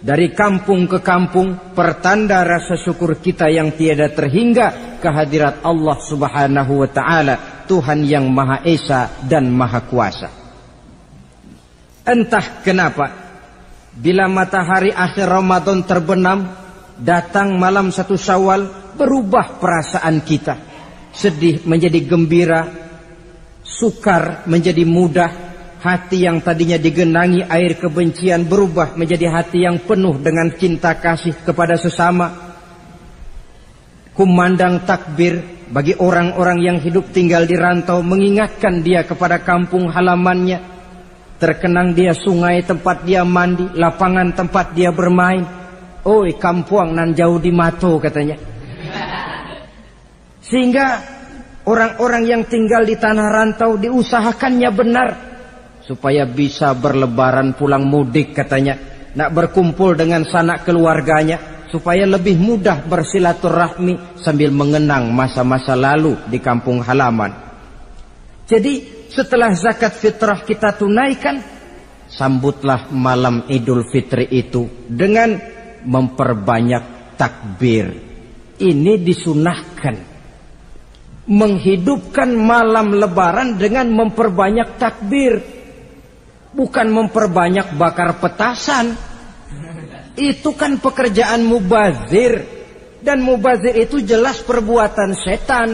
dari kampung ke kampung, pertanda rasa syukur kita yang tiada terhingga kehadirat Allah Subhanahu wa taala, Tuhan yang Maha Esa dan Maha Kuasa. Entah kenapa bila matahari akhir Ramadan terbenam, datang malam 1 Syawal, berubah perasaan kita. Sedih menjadi gembira, sukar menjadi mudah, hati yang tadinya digenangi air kebencian berubah menjadi hati yang penuh dengan cinta kasih kepada sesama. Kumandang takbir bagi orang-orang yang hidup tinggal di rantau, mengingatkan dia kepada kampung halamannya. Terkenang dia sungai tempat dia mandi, lapangan tempat dia bermain. Oi kampuang nan jauh di mato katanya. Sehingga orang-orang yang tinggal di tanah rantau diusahakannya benar supaya bisa berlebaran pulang mudik katanya, nak berkumpul dengan sanak keluarganya. supaya lebih mudah bersilaturahmi sambil mengenang masa-masa lalu di kampung halaman. Jadi setelah zakat fitrah kita tunaikan, sambutlah malam Idul Fitri itu dengan memperbanyak takbir. Ini disunahkan. Menghidupkan malam lebaran dengan memperbanyak takbir. Bukan memperbanyak bakar petasan. Itu kan pekerjaan mubazir. Dan mubazir itu jelas perbuatan setan.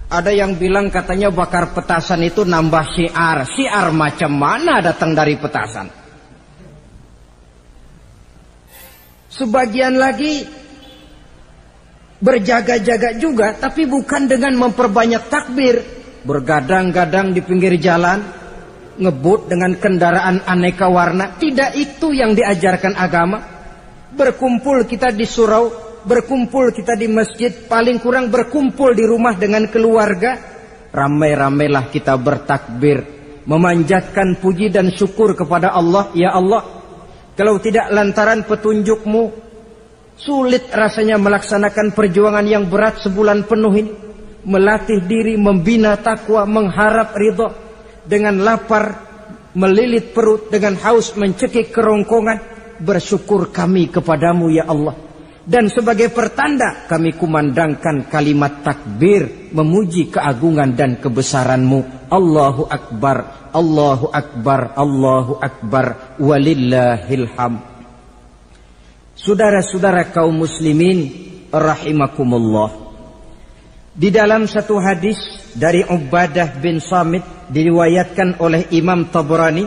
Ada yang bilang katanya bakar petasan itu nambah syiar. Syiar macam mana datang dari petasan? Sebagian lagi berjaga-jaga juga, tapi bukan dengan memperbanyak takbir. Bergadang-gadang di pinggir jalan, ngebut dengan kendaraan aneka warna. Tidak itu yang diajarkan agama. Berkumpul kita di surau, berkumpul kita di masjid, paling kurang berkumpul di rumah dengan keluarga. Ramai-ramailah kita bertakbir, memanjatkan puji dan syukur kepada Allah. Ya Allah, kalau tidak lantaran petunjukmu, sulit rasanya melaksanakan perjuangan yang berat sebulan penuh ini. Melatih diri, membina takwa, mengharap ridha. Dengan lapar melilit perut, dengan haus mencekik kerongkongan. Bersyukur kami kepadamu ya Allah. Dan sebagai pertanda kami kumandangkan kalimat takbir, memuji keagungan dan kebesaranmu. Allahu Akbar, Allahu Akbar, Allahu Akbar, walillahil hamd. Saudara-saudara kaum muslimin rahimakumullah. Di dalam satu hadis dari Ubadah bin Samit diriwayatkan oleh Imam Tabrani,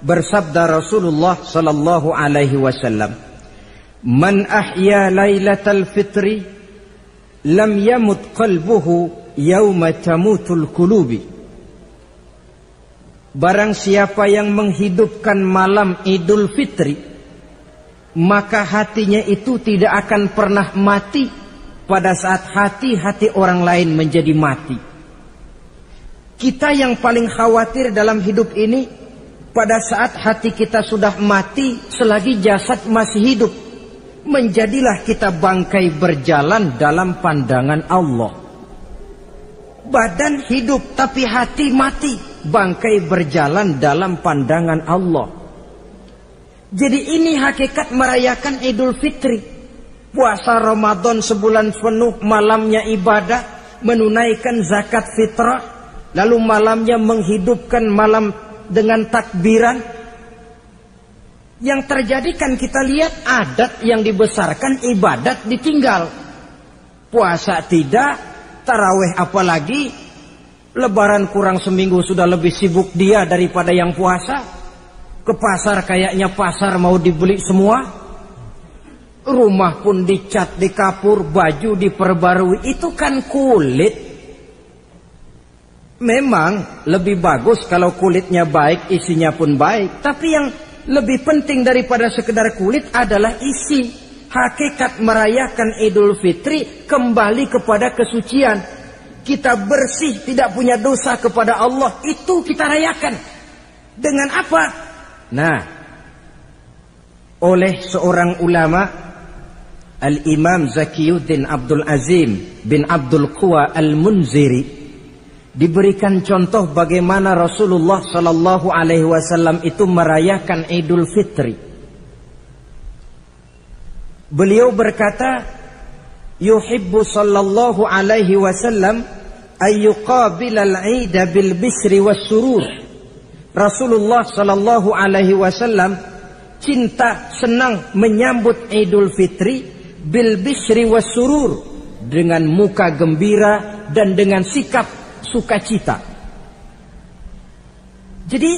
bersabda Rasulullah sallallahu alaihi wasallam, "Man ahya lailatal fitri lam yamut qalbuhu yauma tamutul qulubi." Barang siapa yang menghidupkan malam Idul Fitri, maka hatinya itu tidak akan pernah mati pada saat hati-hati orang lain menjadi mati. Kita yang paling khawatir dalam hidup ini, pada saat hati kita sudah mati selagi jasad masih hidup. Menjadilah kita bangkai berjalan dalam pandangan Allah. Badan hidup tapi hati mati, bangkai berjalan dalam pandangan Allah. Jadi ini hakikat merayakan Idul Fitri. Puasa Ramadan sebulan penuh, malamnya ibadah, menunaikan zakat fitrah, lalu malamnya menghidupkan malam dengan takbiran. Yang terjadi kan kita lihat adat yang dibesarkan, ibadat ditinggal. Puasa tidak, tarawih apalagi, lebaran kurang seminggu sudah lebih sibuk dia daripada yang puasa. Ke pasar kayaknya pasar mau dibeli semua. Rumah pun dicat, dikapur, baju diperbarui. Itu kan kulit. Memang lebih bagus kalau kulitnya baik, isinya pun baik. Tapi yang lebih penting daripada sekedar kulit adalah isi. Hakikat merayakan Idul Fitri kembali kepada kesucian. Kita bersih, tidak punya dosa kepada Allah. Itu kita rayakan. Dengan apa? Nah, oleh seorang ulama, Al-Imam Zakiyuddin Abdul Azim bin Abdul Quwa Al-Munziri, diberikan contoh bagaimana Rasulullah sallallahu alaihi wasallam itu merayakan Idul Fitri. Beliau berkata, yuhibbu sallallahu alaihi wasallam ayyuqabilal 'ida bil bisri was surur. Rasulullah sallallahu alaihi wasallam cinta, senang menyambut Idul Fitri bil bisri was surur, dengan muka gembira dan dengan sikap sukacita. Jadi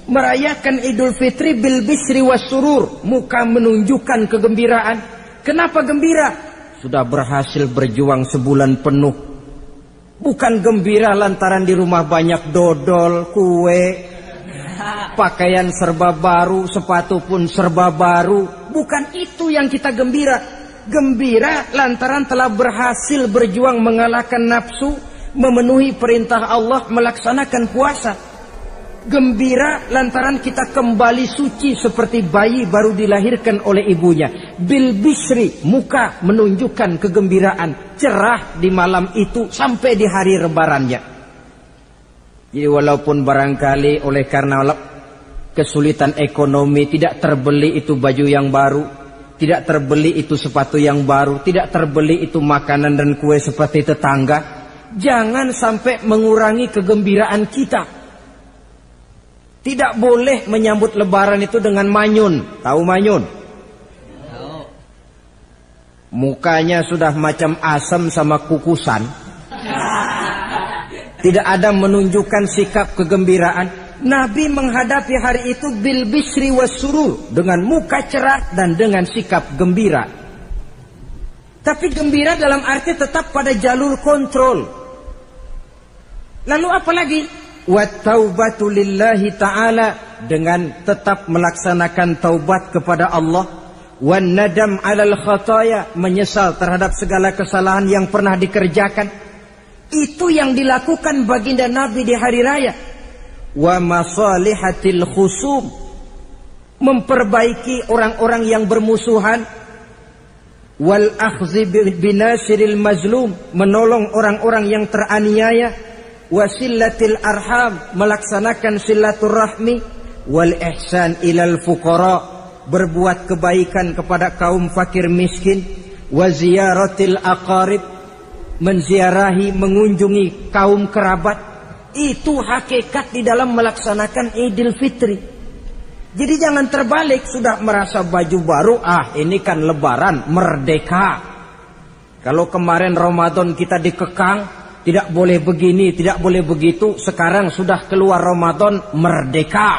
merayakan Idul Fitri bil bisri was surur, muka menunjukkan kegembiraan. Kenapa gembira? Sudah berhasil berjuang sebulan penuh. Bukan gembira lantaran di rumah banyak dodol, kue, pakaian serba baru, sepatu pun serba baru. Bukan itu yang kita gembira. Gembira lantaran telah berhasil berjuang mengalahkan nafsu, memenuhi perintah Allah, melaksanakan puasa. Gembira lantaran kita kembali suci seperti bayi baru dilahirkan oleh ibunya. Bil bisri, muka menunjukkan kegembiraan, cerah di malam itu sampai di hari lebarannya. Jadi walaupun barangkali oleh karena kesulitan ekonomi tidak terbeli itu baju yang baru, tidak terbeli itu sepatu yang baru, tidak terbeli itu makanan dan kue seperti tetangga, jangan sampai mengurangi kegembiraan kita. Tidak boleh menyambut lebaran itu dengan manyun. Tahu manyun? Mukanya sudah macam asam sama kukusan. Tidak ada menunjukkan sikap kegembiraan. Nabi menghadapi hari itu bil bisri was surur, dengan muka cerah dan dengan sikap gembira. Tapi gembira dalam arti tetap pada jalur kontrol. Lalu apa lagi? Wattaubatu lillahi ta'ala, dengan tetap melaksanakan taubat kepada Allah. Wan nadam 'alal khataya, menyesal terhadap segala kesalahan yang pernah dikerjakan. Itu yang dilakukan baginda Nabi di hari raya. Wa masalihatil khusum, memperbaiki orang-orang yang bermusuhan. Wal akhzi binasiril mazlum, menolong orang-orang yang teraniaya. Wasillatil arham, melaksanakan silaturahmi. Wal ihsan ilal fuqara, berbuat kebaikan kepada kaum fakir miskin. Wa ziyaratil aqarib, menziarahi, mengunjungi kaum kerabat. Itu hakikat di dalam melaksanakan Idul Fitri. Jadi jangan terbalik, sudah merasa baju baru, ini kan lebaran, merdeka. Kalau kemarin Ramadan kita dikekang, tidak boleh begini, tidak boleh begitu. Sekarang sudah keluar Ramadan, merdeka.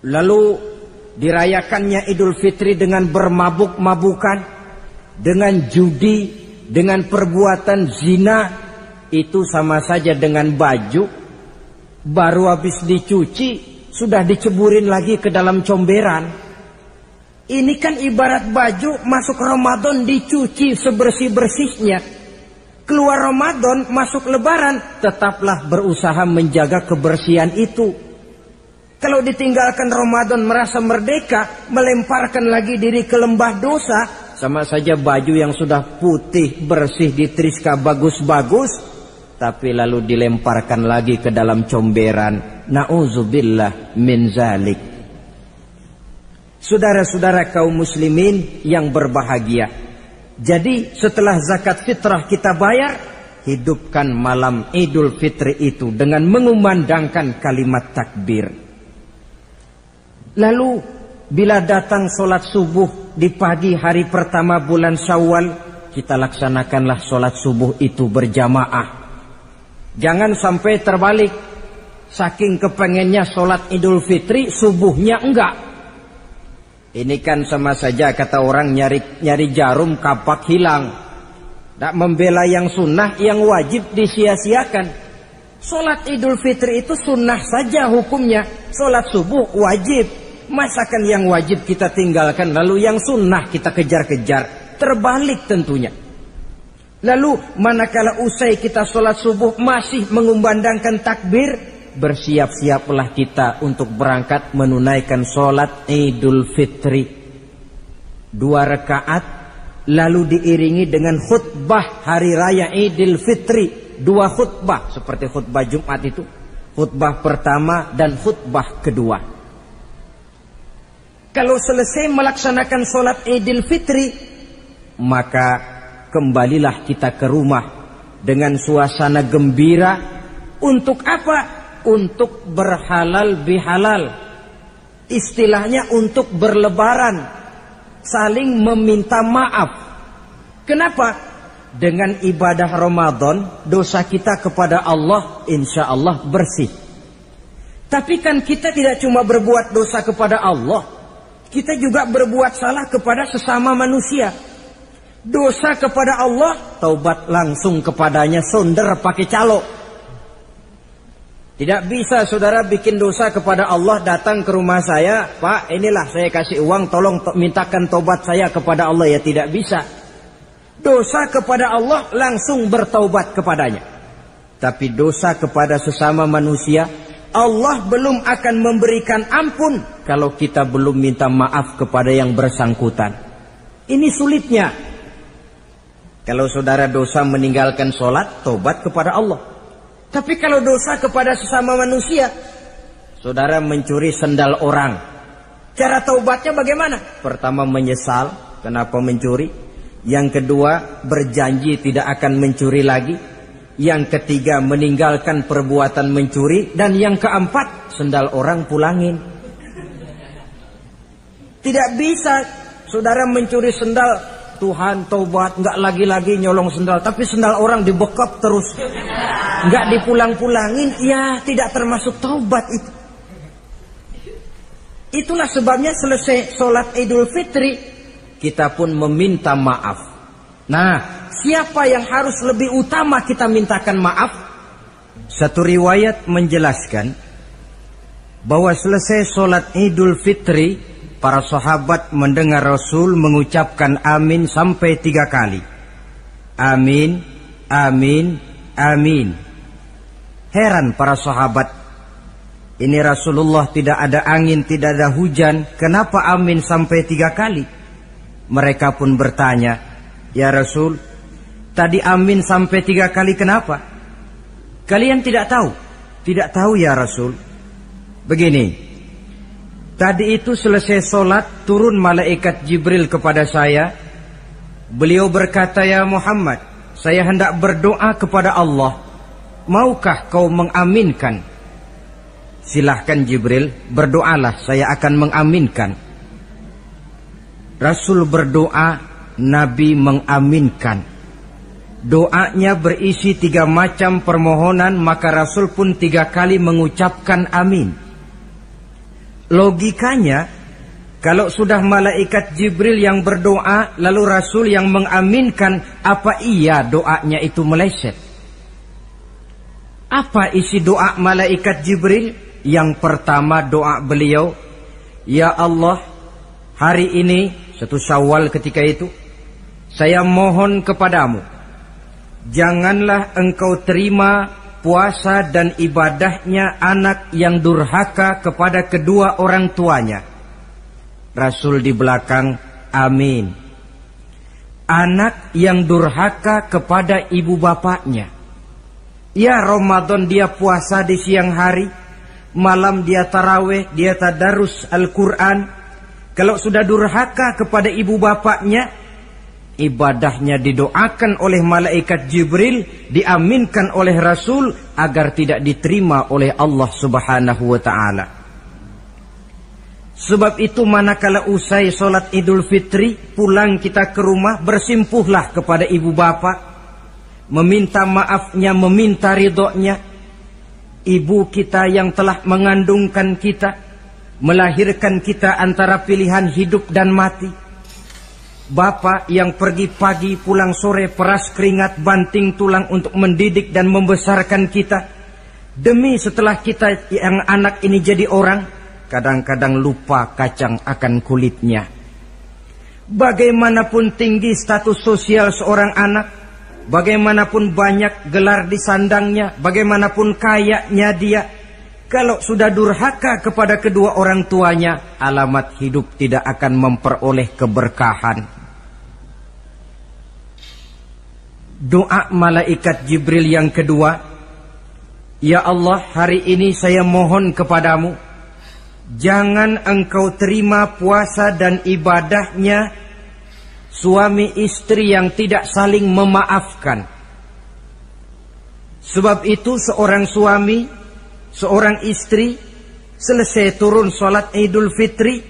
Lalu dirayakannya Idul Fitri dengan bermabuk-mabukan, dengan judi, dengan perbuatan zina. Itu sama saja dengan baju baru habis dicuci, sudah diceburin lagi ke dalam comberan. Ini kan ibarat baju masuk Ramadan dicuci sebersih-bersihnya. Keluar Ramadan, masuk lebaran, tetaplah berusaha menjaga kebersihan itu. Kalau ditinggalkan Ramadan merasa merdeka, melemparkan lagi diri ke lembah dosa, sama saja baju yang sudah putih, bersih, ditriska bagus-bagus, tapi lalu dilemparkan lagi ke dalam comberan. Na'udzubillah min zalik. Saudara-saudara kaum muslimin yang berbahagia, jadi setelah zakat fitrah kita bayar, hidupkan malam Idul Fitri itu dengan mengumandangkan kalimat takbir. Lalu bila datang sholat subuh di pagi hari pertama bulan Syawal, kita laksanakanlah sholat subuh itu berjamaah. Jangan sampai terbalik, saking kepengennya sholat Idul Fitri, subuhnya enggak. Ini kan sama saja kata orang nyari jarum kapak hilang. Tak membela yang sunnah, yang wajib disia-siakan. Sholat Idul Fitri itu sunnah saja hukumnya. Sholat subuh wajib. Masakan yang wajib kita tinggalkan, lalu yang sunnah kita kejar-kejar. Terbalik tentunya. Lalu manakala usai kita sholat subuh masih mengumandangkan takbir, bersiap-siaplah kita untuk berangkat menunaikan sholat Idul Fitri. 2 rakaat, lalu diiringi dengan khutbah hari raya Idul Fitri. 2 khutbah, seperti khutbah Jumat itu. Khutbah pertama dan khutbah kedua. Kalau selesai melaksanakan sholat Idul Fitri, maka kembalilah kita ke rumah dengan suasana gembira. Untuk apa? Untuk berhalal bihalal. Istilahnya untuk berlebaran, saling meminta maaf. Kenapa? Dengan ibadah Ramadan, dosa kita kepada Allah insya Allah bersih. Tapi kan kita tidak cuma berbuat dosa kepada Allah, kita juga berbuat salah kepada sesama manusia. Dosa kepada Allah, taubat langsung kepadanya, sonder pakai calo. Tidak bisa saudara bikin dosa kepada Allah, datang ke rumah saya, Pak inilah saya kasih uang, tolong mintakan tobat saya kepada Allah. Ya tidak bisa. Dosa kepada Allah langsung bertaubat kepadanya. Tapi dosa kepada sesama manusia, Allah belum akan memberikan ampun kalau kita belum minta maaf kepada yang bersangkutan. Ini sulitnya. Kalau saudara dosa meninggalkan sholat, tobat kepada Allah. Tapi kalau dosa kepada sesama manusia, saudara mencuri sendal orang, cara taubatnya bagaimana? Pertama menyesal, kenapa mencuri? Yang kedua berjanji tidak akan mencuri lagi. Yang ketiga meninggalkan perbuatan mencuri. Dan yang keempat, sendal orang pulangin. Tidak bisa saudara mencuri sendal, Tuhan taubat, nggak lagi-lagi nyolong sendal, tapi sendal orang dibekap terus, nggak dipulang-pulangin, ya tidak termasuk taubat itu. Itulah sebabnya selesai sholat Idul Fitri, kita pun meminta maaf. Nah, siapa yang harus lebih utama kita mintakan maaf? Satu riwayat menjelaskan bahwa selesai sholat Idul Fitri, para sahabat mendengar Rasul mengucapkan amin sampai 3 kali. Amin, amin, amin. Heran para sahabat, ini Rasulullah tidak ada angin, tidak ada hujan, kenapa amin sampai 3 kali? Mereka pun bertanya, ya Rasul, tadi amin sampai 3 kali kenapa? Kalian tidak tahu? Tidak tahu ya Rasul. Begini, tadi itu selesai sholat, turun malaikat Jibril kepada saya. Beliau berkata, ya Muhammad, saya hendak berdoa kepada Allah. Maukah kau mengaminkan? Silahkan Jibril, berdoalah, saya akan mengaminkan. Rasul berdoa, Nabi mengaminkan. Doanya berisi 3 macam permohonan, maka Rasul pun 3 kali mengucapkan amin. Logikanya, kalau sudah malaikat Jibril yang berdoa, lalu Rasul yang mengaminkan, apa iya doanya itu meleset? Apa isi doa malaikat Jibril? Yang pertama doa beliau, ya Allah, hari ini, 1 Syawal ketika itu, saya mohon kepadamu, janganlah engkau terima puasa dan ibadahnya anak yang durhaka kepada kedua orang tuanya. Rasul di belakang, amin. Anak yang durhaka kepada ibu bapaknya. Ya Ramadan dia puasa di siang hari, malam dia taraweh, dia tadarus Al-Quran. Kalau sudah durhaka kepada ibu bapaknya, ibadahnya didoakan oleh malaikat Jibril, diaminkan oleh Rasul agar tidak diterima oleh Allah Subhanahu wa ta'ala. Sebab itu manakala usai sholat Idul Fitri, pulang kita ke rumah, bersimpuhlah kepada ibu bapa, meminta maafnya, meminta ridhonya. Ibu kita yang telah mengandungkan kita, melahirkan kita antara pilihan hidup dan mati. Bapak yang pergi pagi pulang sore, peras keringat banting tulang untuk mendidik dan membesarkan kita. Demi setelah kita yang anak ini jadi orang, kadang-kadang lupa kacang akan kulitnya. Bagaimanapun tinggi status sosial seorang anak, bagaimanapun banyak gelar disandangnya, bagaimanapun kayanya dia, kalau sudah durhaka kepada kedua orang tuanya, alamat hidup tidak akan memperoleh keberkahan. Doa malaikat Jibril yang kedua, ya Allah, hari ini saya mohon kepadamu, jangan engkau terima puasa dan ibadahnya suami istri yang tidak saling memaafkan. Sebab itu seorang suami, seorang istri, selesai turun sholat Idul Fitri,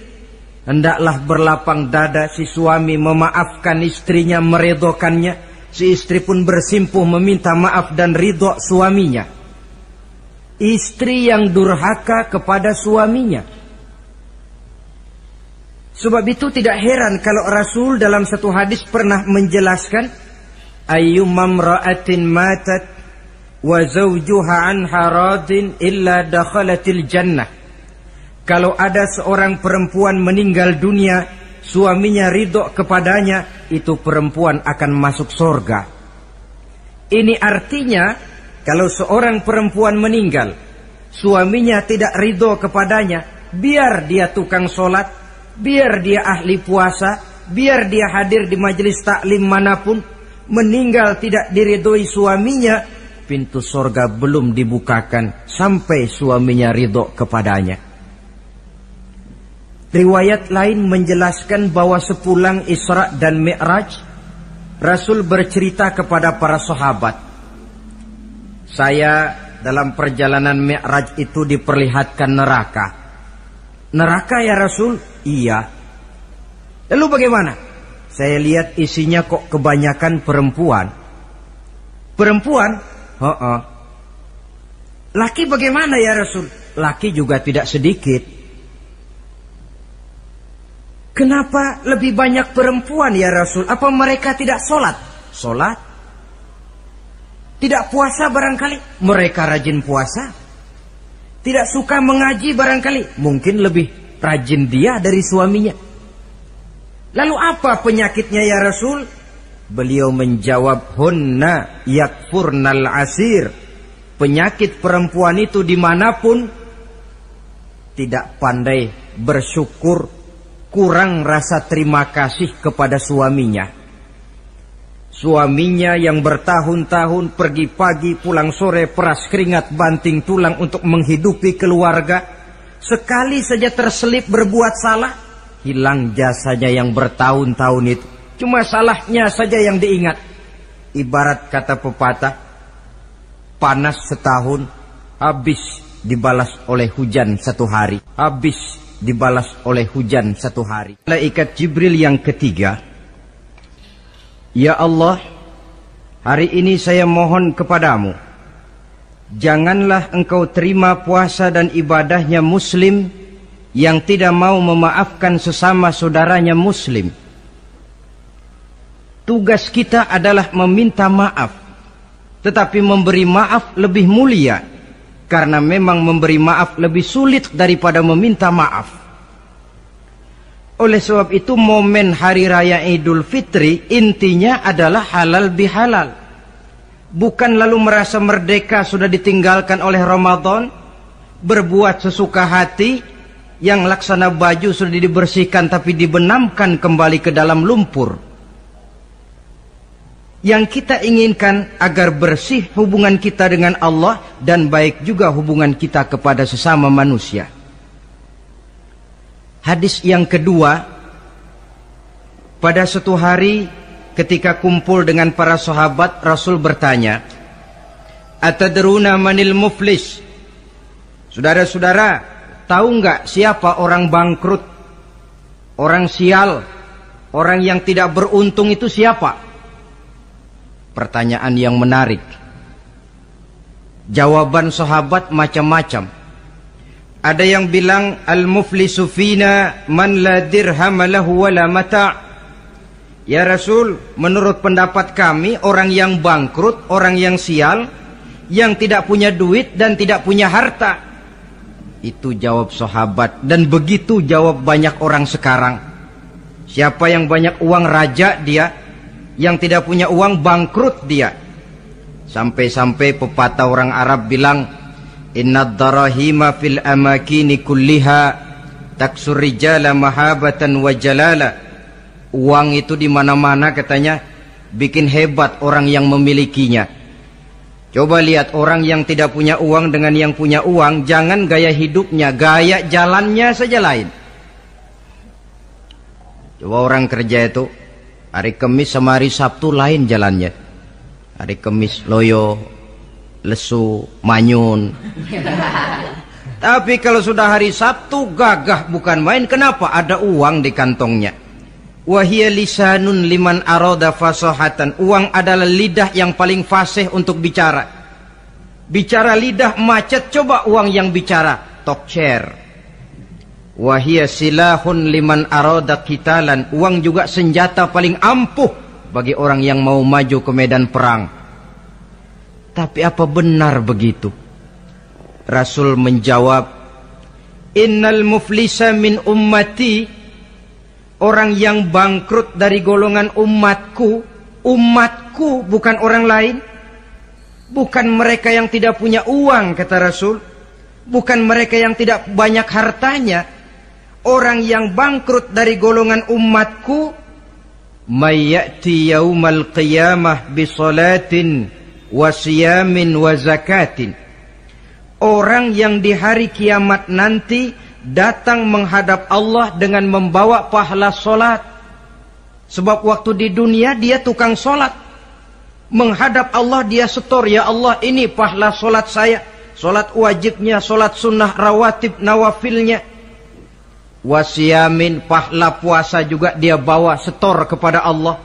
hendaklah berlapang dada si suami memaafkan istrinya, meridhokannya. Si istri pun bersimpuh meminta maaf dan ridho suaminya. Istri yang durhaka kepada suaminya. Sebab itu tidak heran kalau Rasul dalam satu hadis pernah menjelaskan, ayyumam ra'atin matat wa zawjuha anha radin illa dakhalatil jannah. Kalau ada seorang perempuan meninggal dunia, suaminya ridho kepadanya, itu perempuan akan masuk surga. Ini artinya, kalau seorang perempuan meninggal, suaminya tidak ridho kepadanya, biar dia tukang sholat, biar dia ahli puasa, biar dia hadir di majelis taklim manapun, meninggal tidak diridhoi suaminya, pintu surga belum dibukakan sampai suaminya ridho kepadanya. Riwayat lain menjelaskan bahwa sepulang Isra dan Mi'raj, Rasul bercerita kepada para sahabat, saya dalam perjalanan Mi'raj itu diperlihatkan neraka. Neraka ya Rasul? Iya. Lalu bagaimana? Saya lihat isinya kok kebanyakan perempuan. Perempuan? Laki bagaimana ya Rasul? Laki juga tidak sedikit. Kenapa lebih banyak perempuan ya Rasul? Apa mereka tidak sholat? Sholat? Tidak puasa barangkali? Mereka rajin puasa. Tidak suka mengaji barangkali? Mungkin lebih rajin dia dari suaminya. Lalu apa penyakitnya ya Rasul? Beliau menjawab, hunna yakfurnal asir. Penyakit perempuan itu dimanapun, tidak pandai bersyukur, kurang rasa terima kasih kepada suaminya. Suaminya yang bertahun-tahun pergi pagi pulang sore peras keringat banting tulang untuk menghidupi keluarga, sekali saja terselip berbuat salah, hilang jasanya yang bertahun-tahun itu. Cuma salahnya saja yang diingat. Ibarat kata pepatah, panas setahun, habis dibalas oleh hujan satu hari. Habis dibalas oleh hujan satu hari. Malaikat Jibril yang ketiga, ya Allah, hari ini saya mohon kepadamu, janganlah engkau terima puasa dan ibadahnya muslim yang tidak mau memaafkan sesama saudaranya muslim. Tugas kita adalah meminta maaf, tetapi memberi maaf lebih mulia, karena memang memberi maaf lebih sulit daripada meminta maaf. Oleh sebab itu momen hari raya Idul Fitri intinya adalah halal bihalal. Bukan lalu merasa merdeka sudah ditinggalkan oleh Ramadan, berbuat sesuka hati, yang laksana baju sudah dibersihkan tapi dibenamkan kembali ke dalam lumpur. Yang kita inginkan agar bersih hubungan kita dengan Allah dan baik juga hubungan kita kepada sesama manusia. Hadis yang kedua, pada suatu hari ketika kumpul dengan para sahabat, Rasul bertanya, Atadruna manil muflis? Saudara-saudara, tahu nggak siapa orang bangkrut, orang sial, orang yang tidak beruntung itu siapa? Pertanyaan yang menarik. Jawaban sahabat macam-macam. Ada yang bilang al-muflisu fina man la dirham lahu wala mata'. Ya Rasul, menurut pendapat kami orang yang bangkrut, orang yang sial, yang tidak punya duit dan tidak punya harta. Itu jawab sahabat, dan begitu jawab banyak orang sekarang. Siapa yang banyak uang raja dia, yang tidak punya uang bangkrut dia. Sampai-sampai pepatah orang Arab bilang, Innad darahima fil amakini kulliha taksur rijala mahabatan wa jalala. Uang itu di mana-mana katanya bikin hebat orang yang memilikinya. Coba lihat orang yang tidak punya uang dengan yang punya uang, jangan gaya hidupnya, gaya jalannya saja lain. Coba orang kerja itu hari Kamis sama hari Sabtu lain jalannya. Hari Kamis loyo, lesu, manyun. Tapi kalau sudah hari Sabtu gagah bukan main. Kenapa? Ada uang di kantongnya. Wahia lisanun liman arada fasahatan. Uang adalah lidah yang paling fasih untuk bicara. Bicara lidah macet, coba uang yang bicara talk chair. Wahia silahun liman arada qitalan. Uang juga senjata paling ampuh bagi orang yang mau maju ke medan perang. Tapi apa benar begitu? Rasul menjawab, Innal muflisa min ummati. Orang yang bangkrut dari golongan umatku. Umatku bukan orang lain. Bukan mereka yang tidak punya uang, kata Rasul. bukan mereka yang tidak banyak hartanya. Orang yang bangkrut dari golongan umatku, may ya'ti yaumal qiyamah bi salatin wa siyamin wa zakatin. Orang yang di hari kiamat nanti datang menghadap Allah dengan membawa pahala solat. Sebab waktu di dunia dia tukang solat. Menghadap Allah dia setor, ya Allah ini pahala solat saya. Solat wajibnya, solat sunnah rawatib nawafilnya. Wasiyamin, pahala puasa juga dia bawa setor kepada Allah.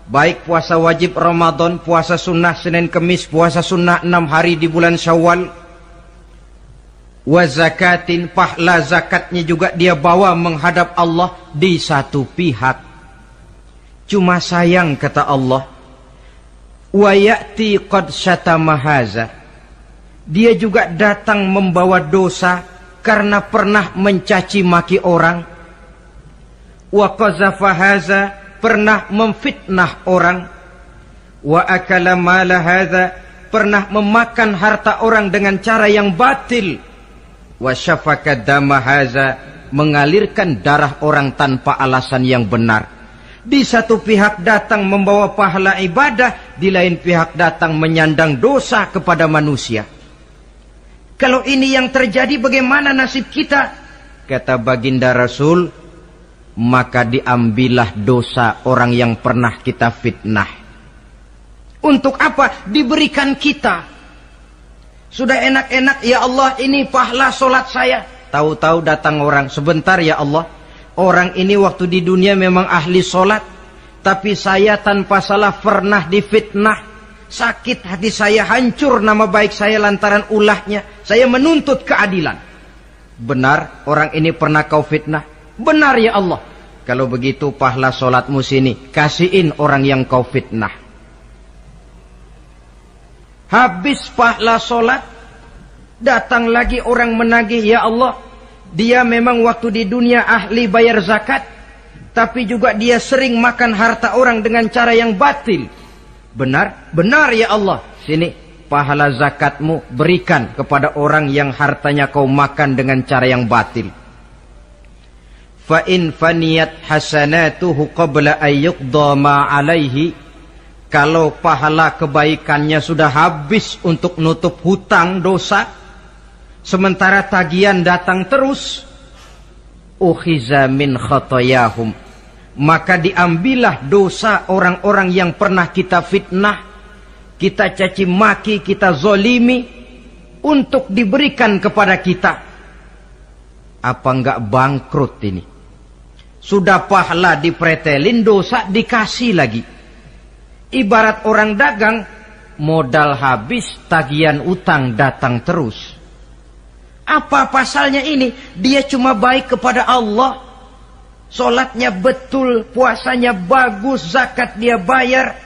Baik puasa wajib Ramadan, puasa sunnah Senin Kemis, puasa sunnah 6 hari di bulan Syawal. Wa zakatin, pahala zakatnya juga dia bawa menghadap Allah di satu pihak. Cuma sayang kata Allah, wa ya'ti qad syatama haza. Dia juga datang membawa dosa karena pernah mencaci maki orang. Wa qazafa haza, pernah memfitnah orang. Wa akala mala haza, pernah memakan harta orang dengan cara yang batil. Wa syafaka dama haza, mengalirkan darah orang tanpa alasan yang benar. Di satu pihak datang membawa pahala ibadah, di lain pihak datang menyandang dosa kepada manusia. Kalau ini yang terjadi, bagaimana nasib kita? Kata baginda Rasul, maka diambillah dosa orang yang pernah kita fitnah. Untuk apa? Diberikan kita. Sudah enak-enak, ya Allah ini pahala solat saya. Tahu-tahu datang orang, sebentar ya Allah. Orang ini waktu di dunia memang ahli solat, tapi saya tanpa salah pernah difitnah. Sakit hati saya, hancur nama baik saya lantaran ulahnya. Saya menuntut keadilan. Benar orang ini pernah kau fitnah? Benar ya Allah. Kalau begitu pahala solatmu sini, kasihin orang yang kau fitnah. Habis pahala solat, datang lagi orang menagih, ya Allah, dia memang waktu di dunia ahli bayar zakat, tapi juga dia sering makan harta orang dengan cara yang batil. Benar? Benar ya Allah. Sini, pahala zakatmu berikan kepada orang yang hartanya kau makan dengan cara yang batil. Fa in faniyat hasanatuhu qabla ayyuqda ma alaihi. Kalau pahala kebaikannya sudah habis untuk nutup hutang dosa, sementara tagihan datang terus, ukhiza min khatayahum, maka diambillah dosa orang-orang yang pernah kita fitnah, kita caci maki, kita zolimi, untuk diberikan kepada kita. Apa enggak bangkrut ini? Sudah pahala dipretelin, dosa dikasih lagi. Ibarat orang dagang, modal habis, tagihan utang datang terus. Apa pasalnya ini? Dia cuma baik kepada Allah. Solatnya betul, puasanya bagus, zakat dia bayar.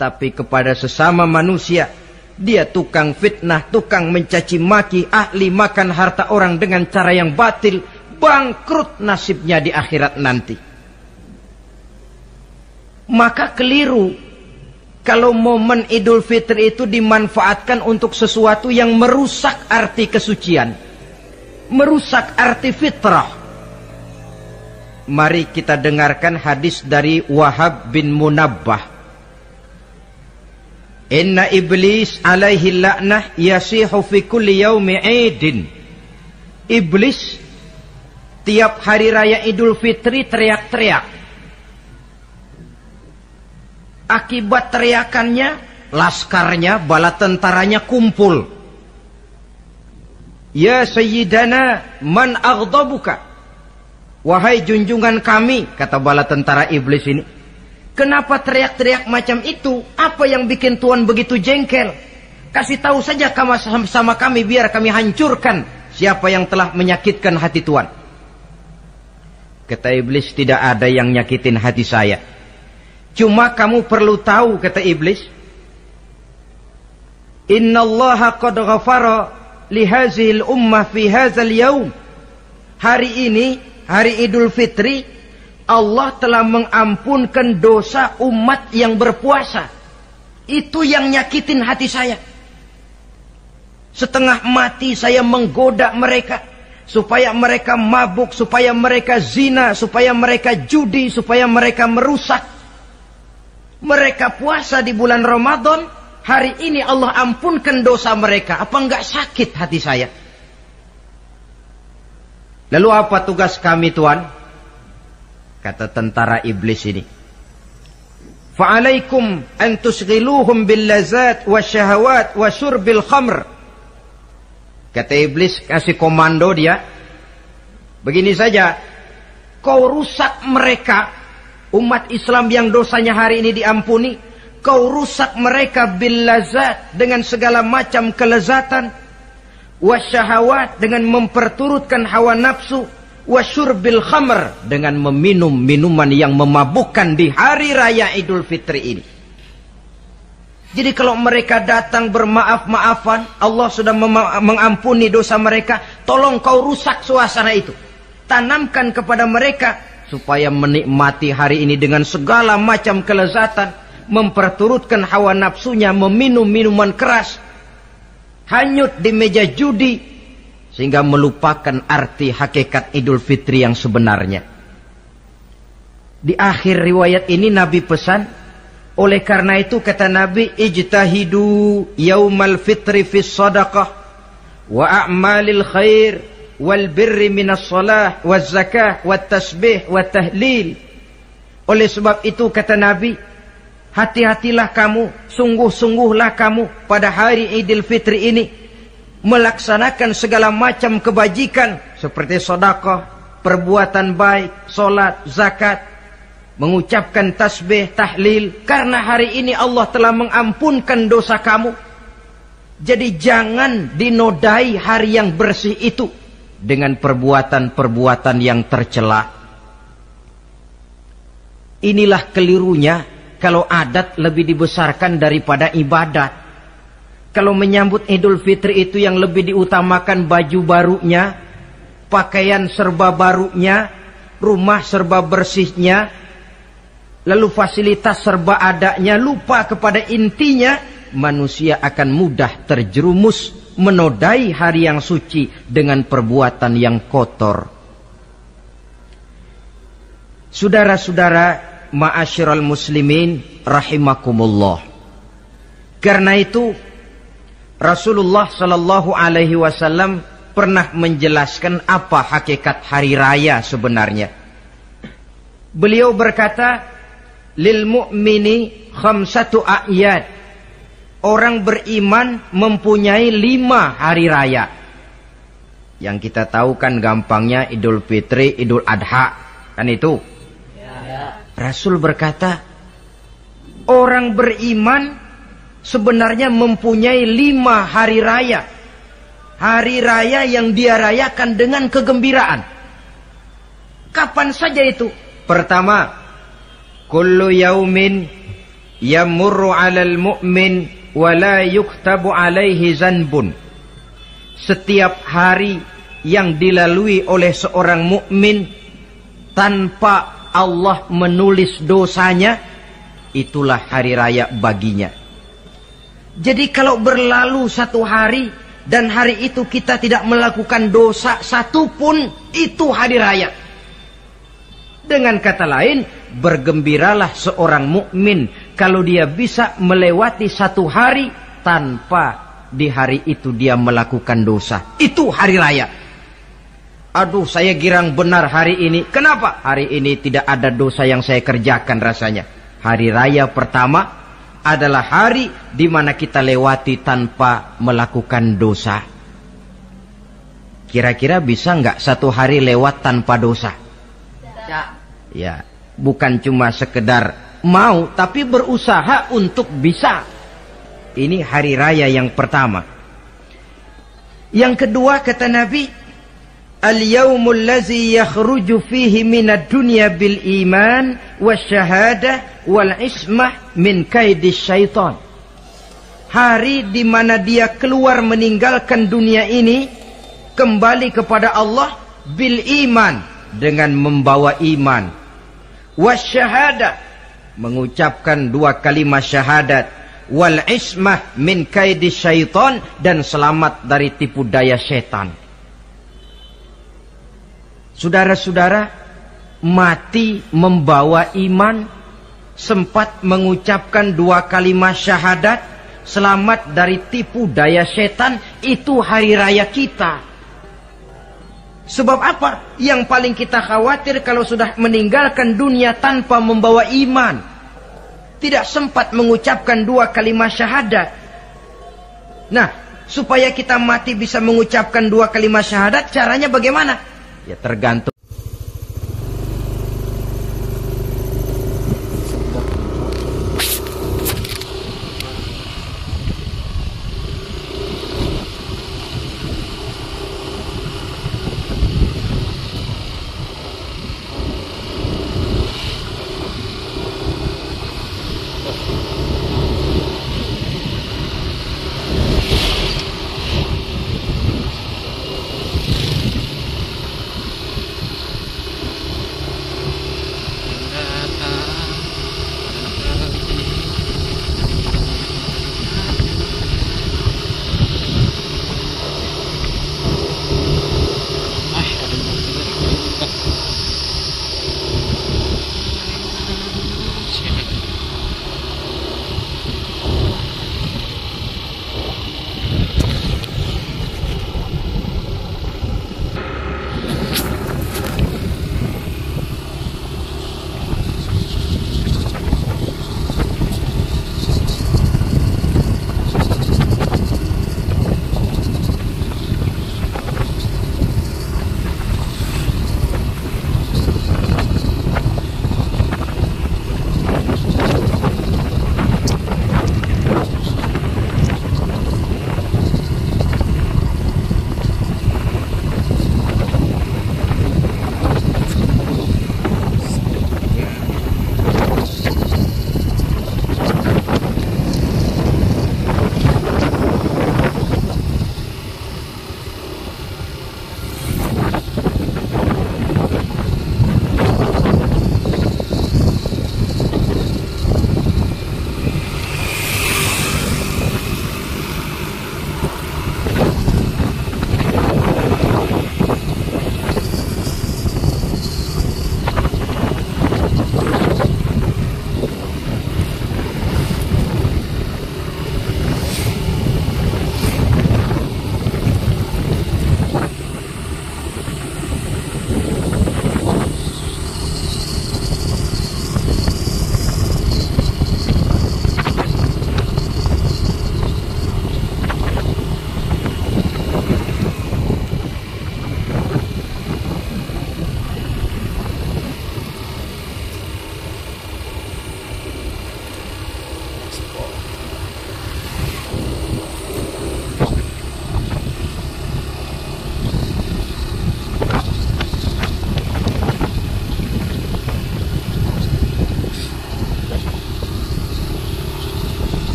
Tapi kepada sesama manusia, dia tukang fitnah, tukang mencaci maki, ahli makan harta orang dengan cara yang batil. Bangkrut nasibnya di akhirat nanti. Maka keliru kalau momen Idul Fitri itu dimanfaatkan untuk sesuatu yang merusak arti kesucian, merusak arti fitrah. Mari kita dengarkan hadis dari Wahab bin Munabbah. Inna iblis alaihi la'nah yasihu fi kulli yaumi idin. Iblis tiap hari raya Idul Fitri teriak-teriak. Akibat teriakannya, laskarnya, bala tentaranya kumpul. Ya Sayyidana, man aghdabuka. Wahai junjungan kami, kata bala tentara iblis ini. Kenapa teriak-teriak macam itu? Apa yang bikin Tuhan begitu jengkel? Kasih tahu saja sama kami, biar kami hancurkan siapa yang telah menyakitkan hati Tuhan. Kata iblis, tidak ada yang nyakitin hati saya. Cuma kamu perlu tahu, kata iblis, innallaha qad ghafara li hazihil ummah fi hadzal yaum. Hari ini, hari Idul Fitri, Allah telah mengampunkan dosa umat yang berpuasa. Itu yang nyakitin hati saya. Setengah mati saya menggoda mereka. Supaya mereka mabuk, supaya mereka zina, supaya mereka judi, supaya mereka merusak. Mereka puasa di bulan Ramadan. Hari ini Allah ampunkan dosa mereka. Apa enggak sakit hati saya? Lalu apa tugas kami, Tuhan? Kata tentara iblis ini. Fa'alaikum an tusghiluhum bil lazat wa syahawat wa syurbil khamr. Kata iblis, kasih komando dia. Begini saja. Kau rusak mereka, umat Islam yang dosanya hari ini diampuni. Kau rusak mereka bil lazat, dengan segala macam kelezatan. Wasyahawat, dengan memperturutkan hawa nafsu. Wasyurbil khamr, dengan meminum minuman yang memabukkan di hari raya Idul Fitri ini. Jadi kalau mereka datang bermaaf-maafan, Allah sudah mengampuni dosa mereka. Tolong kau rusak suasana itu. Tanamkan kepada mereka supaya menikmati hari ini dengan segala macam kelezatan, memperturutkan hawa nafsunya, meminum minuman keras, hanyut di meja judi, sehingga melupakan arti hakikat Idul Fitri yang sebenarnya. Di akhir riwayat ini Nabi pesan, oleh karena itu kata Nabi, ijtahidu yaumal fitri fis sadaqah wa a'malil khair wal birri minas salah waz zakah wat tasbih wat tahlil. Oleh sebab itu kata Nabi, hati-hatilah kamu, sungguh-sungguhlah kamu pada hari Idul Fitri ini melaksanakan segala macam kebajikan seperti sedekah, perbuatan baik, salat, zakat, mengucapkan tasbih, tahlil, karena hari ini Allah telah mengampunkan dosa kamu. Jadi jangan dinodai hari yang bersih itu dengan perbuatan-perbuatan yang tercela. Inilah kelirunya kalau adat lebih dibesarkan daripada ibadat. Kalau menyambut Idul Fitri itu yang lebih diutamakan baju barunya, pakaian serba barunya, rumah serba bersihnya, lalu fasilitas serba adanya, lupa kepada intinya, manusia akan mudah terjerumus menodai hari yang suci dengan perbuatan yang kotor. Saudara-saudara, ma'asyiral muslimin rahimakumullah. Karena itu Rasulullah sallallahu alaihi wasallam pernah menjelaskan apa hakikat hari raya sebenarnya. Beliau berkata, lil mu'mini khamsatu a'yad. Orang beriman mempunyai 5 hari raya. Yang kita tahu kan gampangnya Idul Fitri, Idul Adha, kan itu. Ya. Rasul berkata, orang beriman sebenarnya mempunyai 5 hari raya. Hari raya yang dia rayakan dengan kegembiraan. Kapan saja itu? Pertama, kullu yaumin yamurru 'alal mu'min wa la yuktabu 'alaihi zanbun. Setiap hari yang dilalui oleh seorang mukmin tanpa Allah menulis dosanya, itulah hari raya baginya. Jadi kalau berlalu 1 hari dan hari itu kita tidak melakukan dosa satupun, itu hari raya. Dengan kata lain, bergembiralah seorang mukmin kalau dia bisa melewati 1 hari tanpa di hari itu dia melakukan dosa. Itu hari raya. Aduh, saya girang benar hari ini. Kenapa? Hari ini tidak ada dosa yang saya kerjakan rasanya. Hari raya pertama adalah hari di mana kita lewati tanpa melakukan dosa. Kira-kira bisa nggak 1 hari lewat tanpa dosa? Ya, bukan cuma sekedar mau, tapi berusaha untuk bisa. Ini hari raya yang pertama. Yang kedua kata Nabi, al-yaumul ladzi yakhruju fihi minad dunya bil iman wasyahadah wal ismah min kaidis syaitan. Hari di mana dia keluar meninggalkan dunia ini, kembali kepada Allah bil iman, dengan membawa iman, wasyahadah, mengucapkan 2 kalimat syahadat, wal ismah min kaidi syaitan, dan selamat dari tipu daya setan. Saudara-saudara, mati membawa iman, sempat mengucapkan 2 kalimat syahadat, selamat dari tipu daya setan, itu hari raya kita. Sebab apa? Yang paling kita khawatir kalau sudah meninggalkan dunia tanpa membawa iman, tidak sempat mengucapkan 2 kalimat syahadat. Nah, supaya kita mati bisa mengucapkan 2 kalimat syahadat, caranya bagaimana? Ya tergantung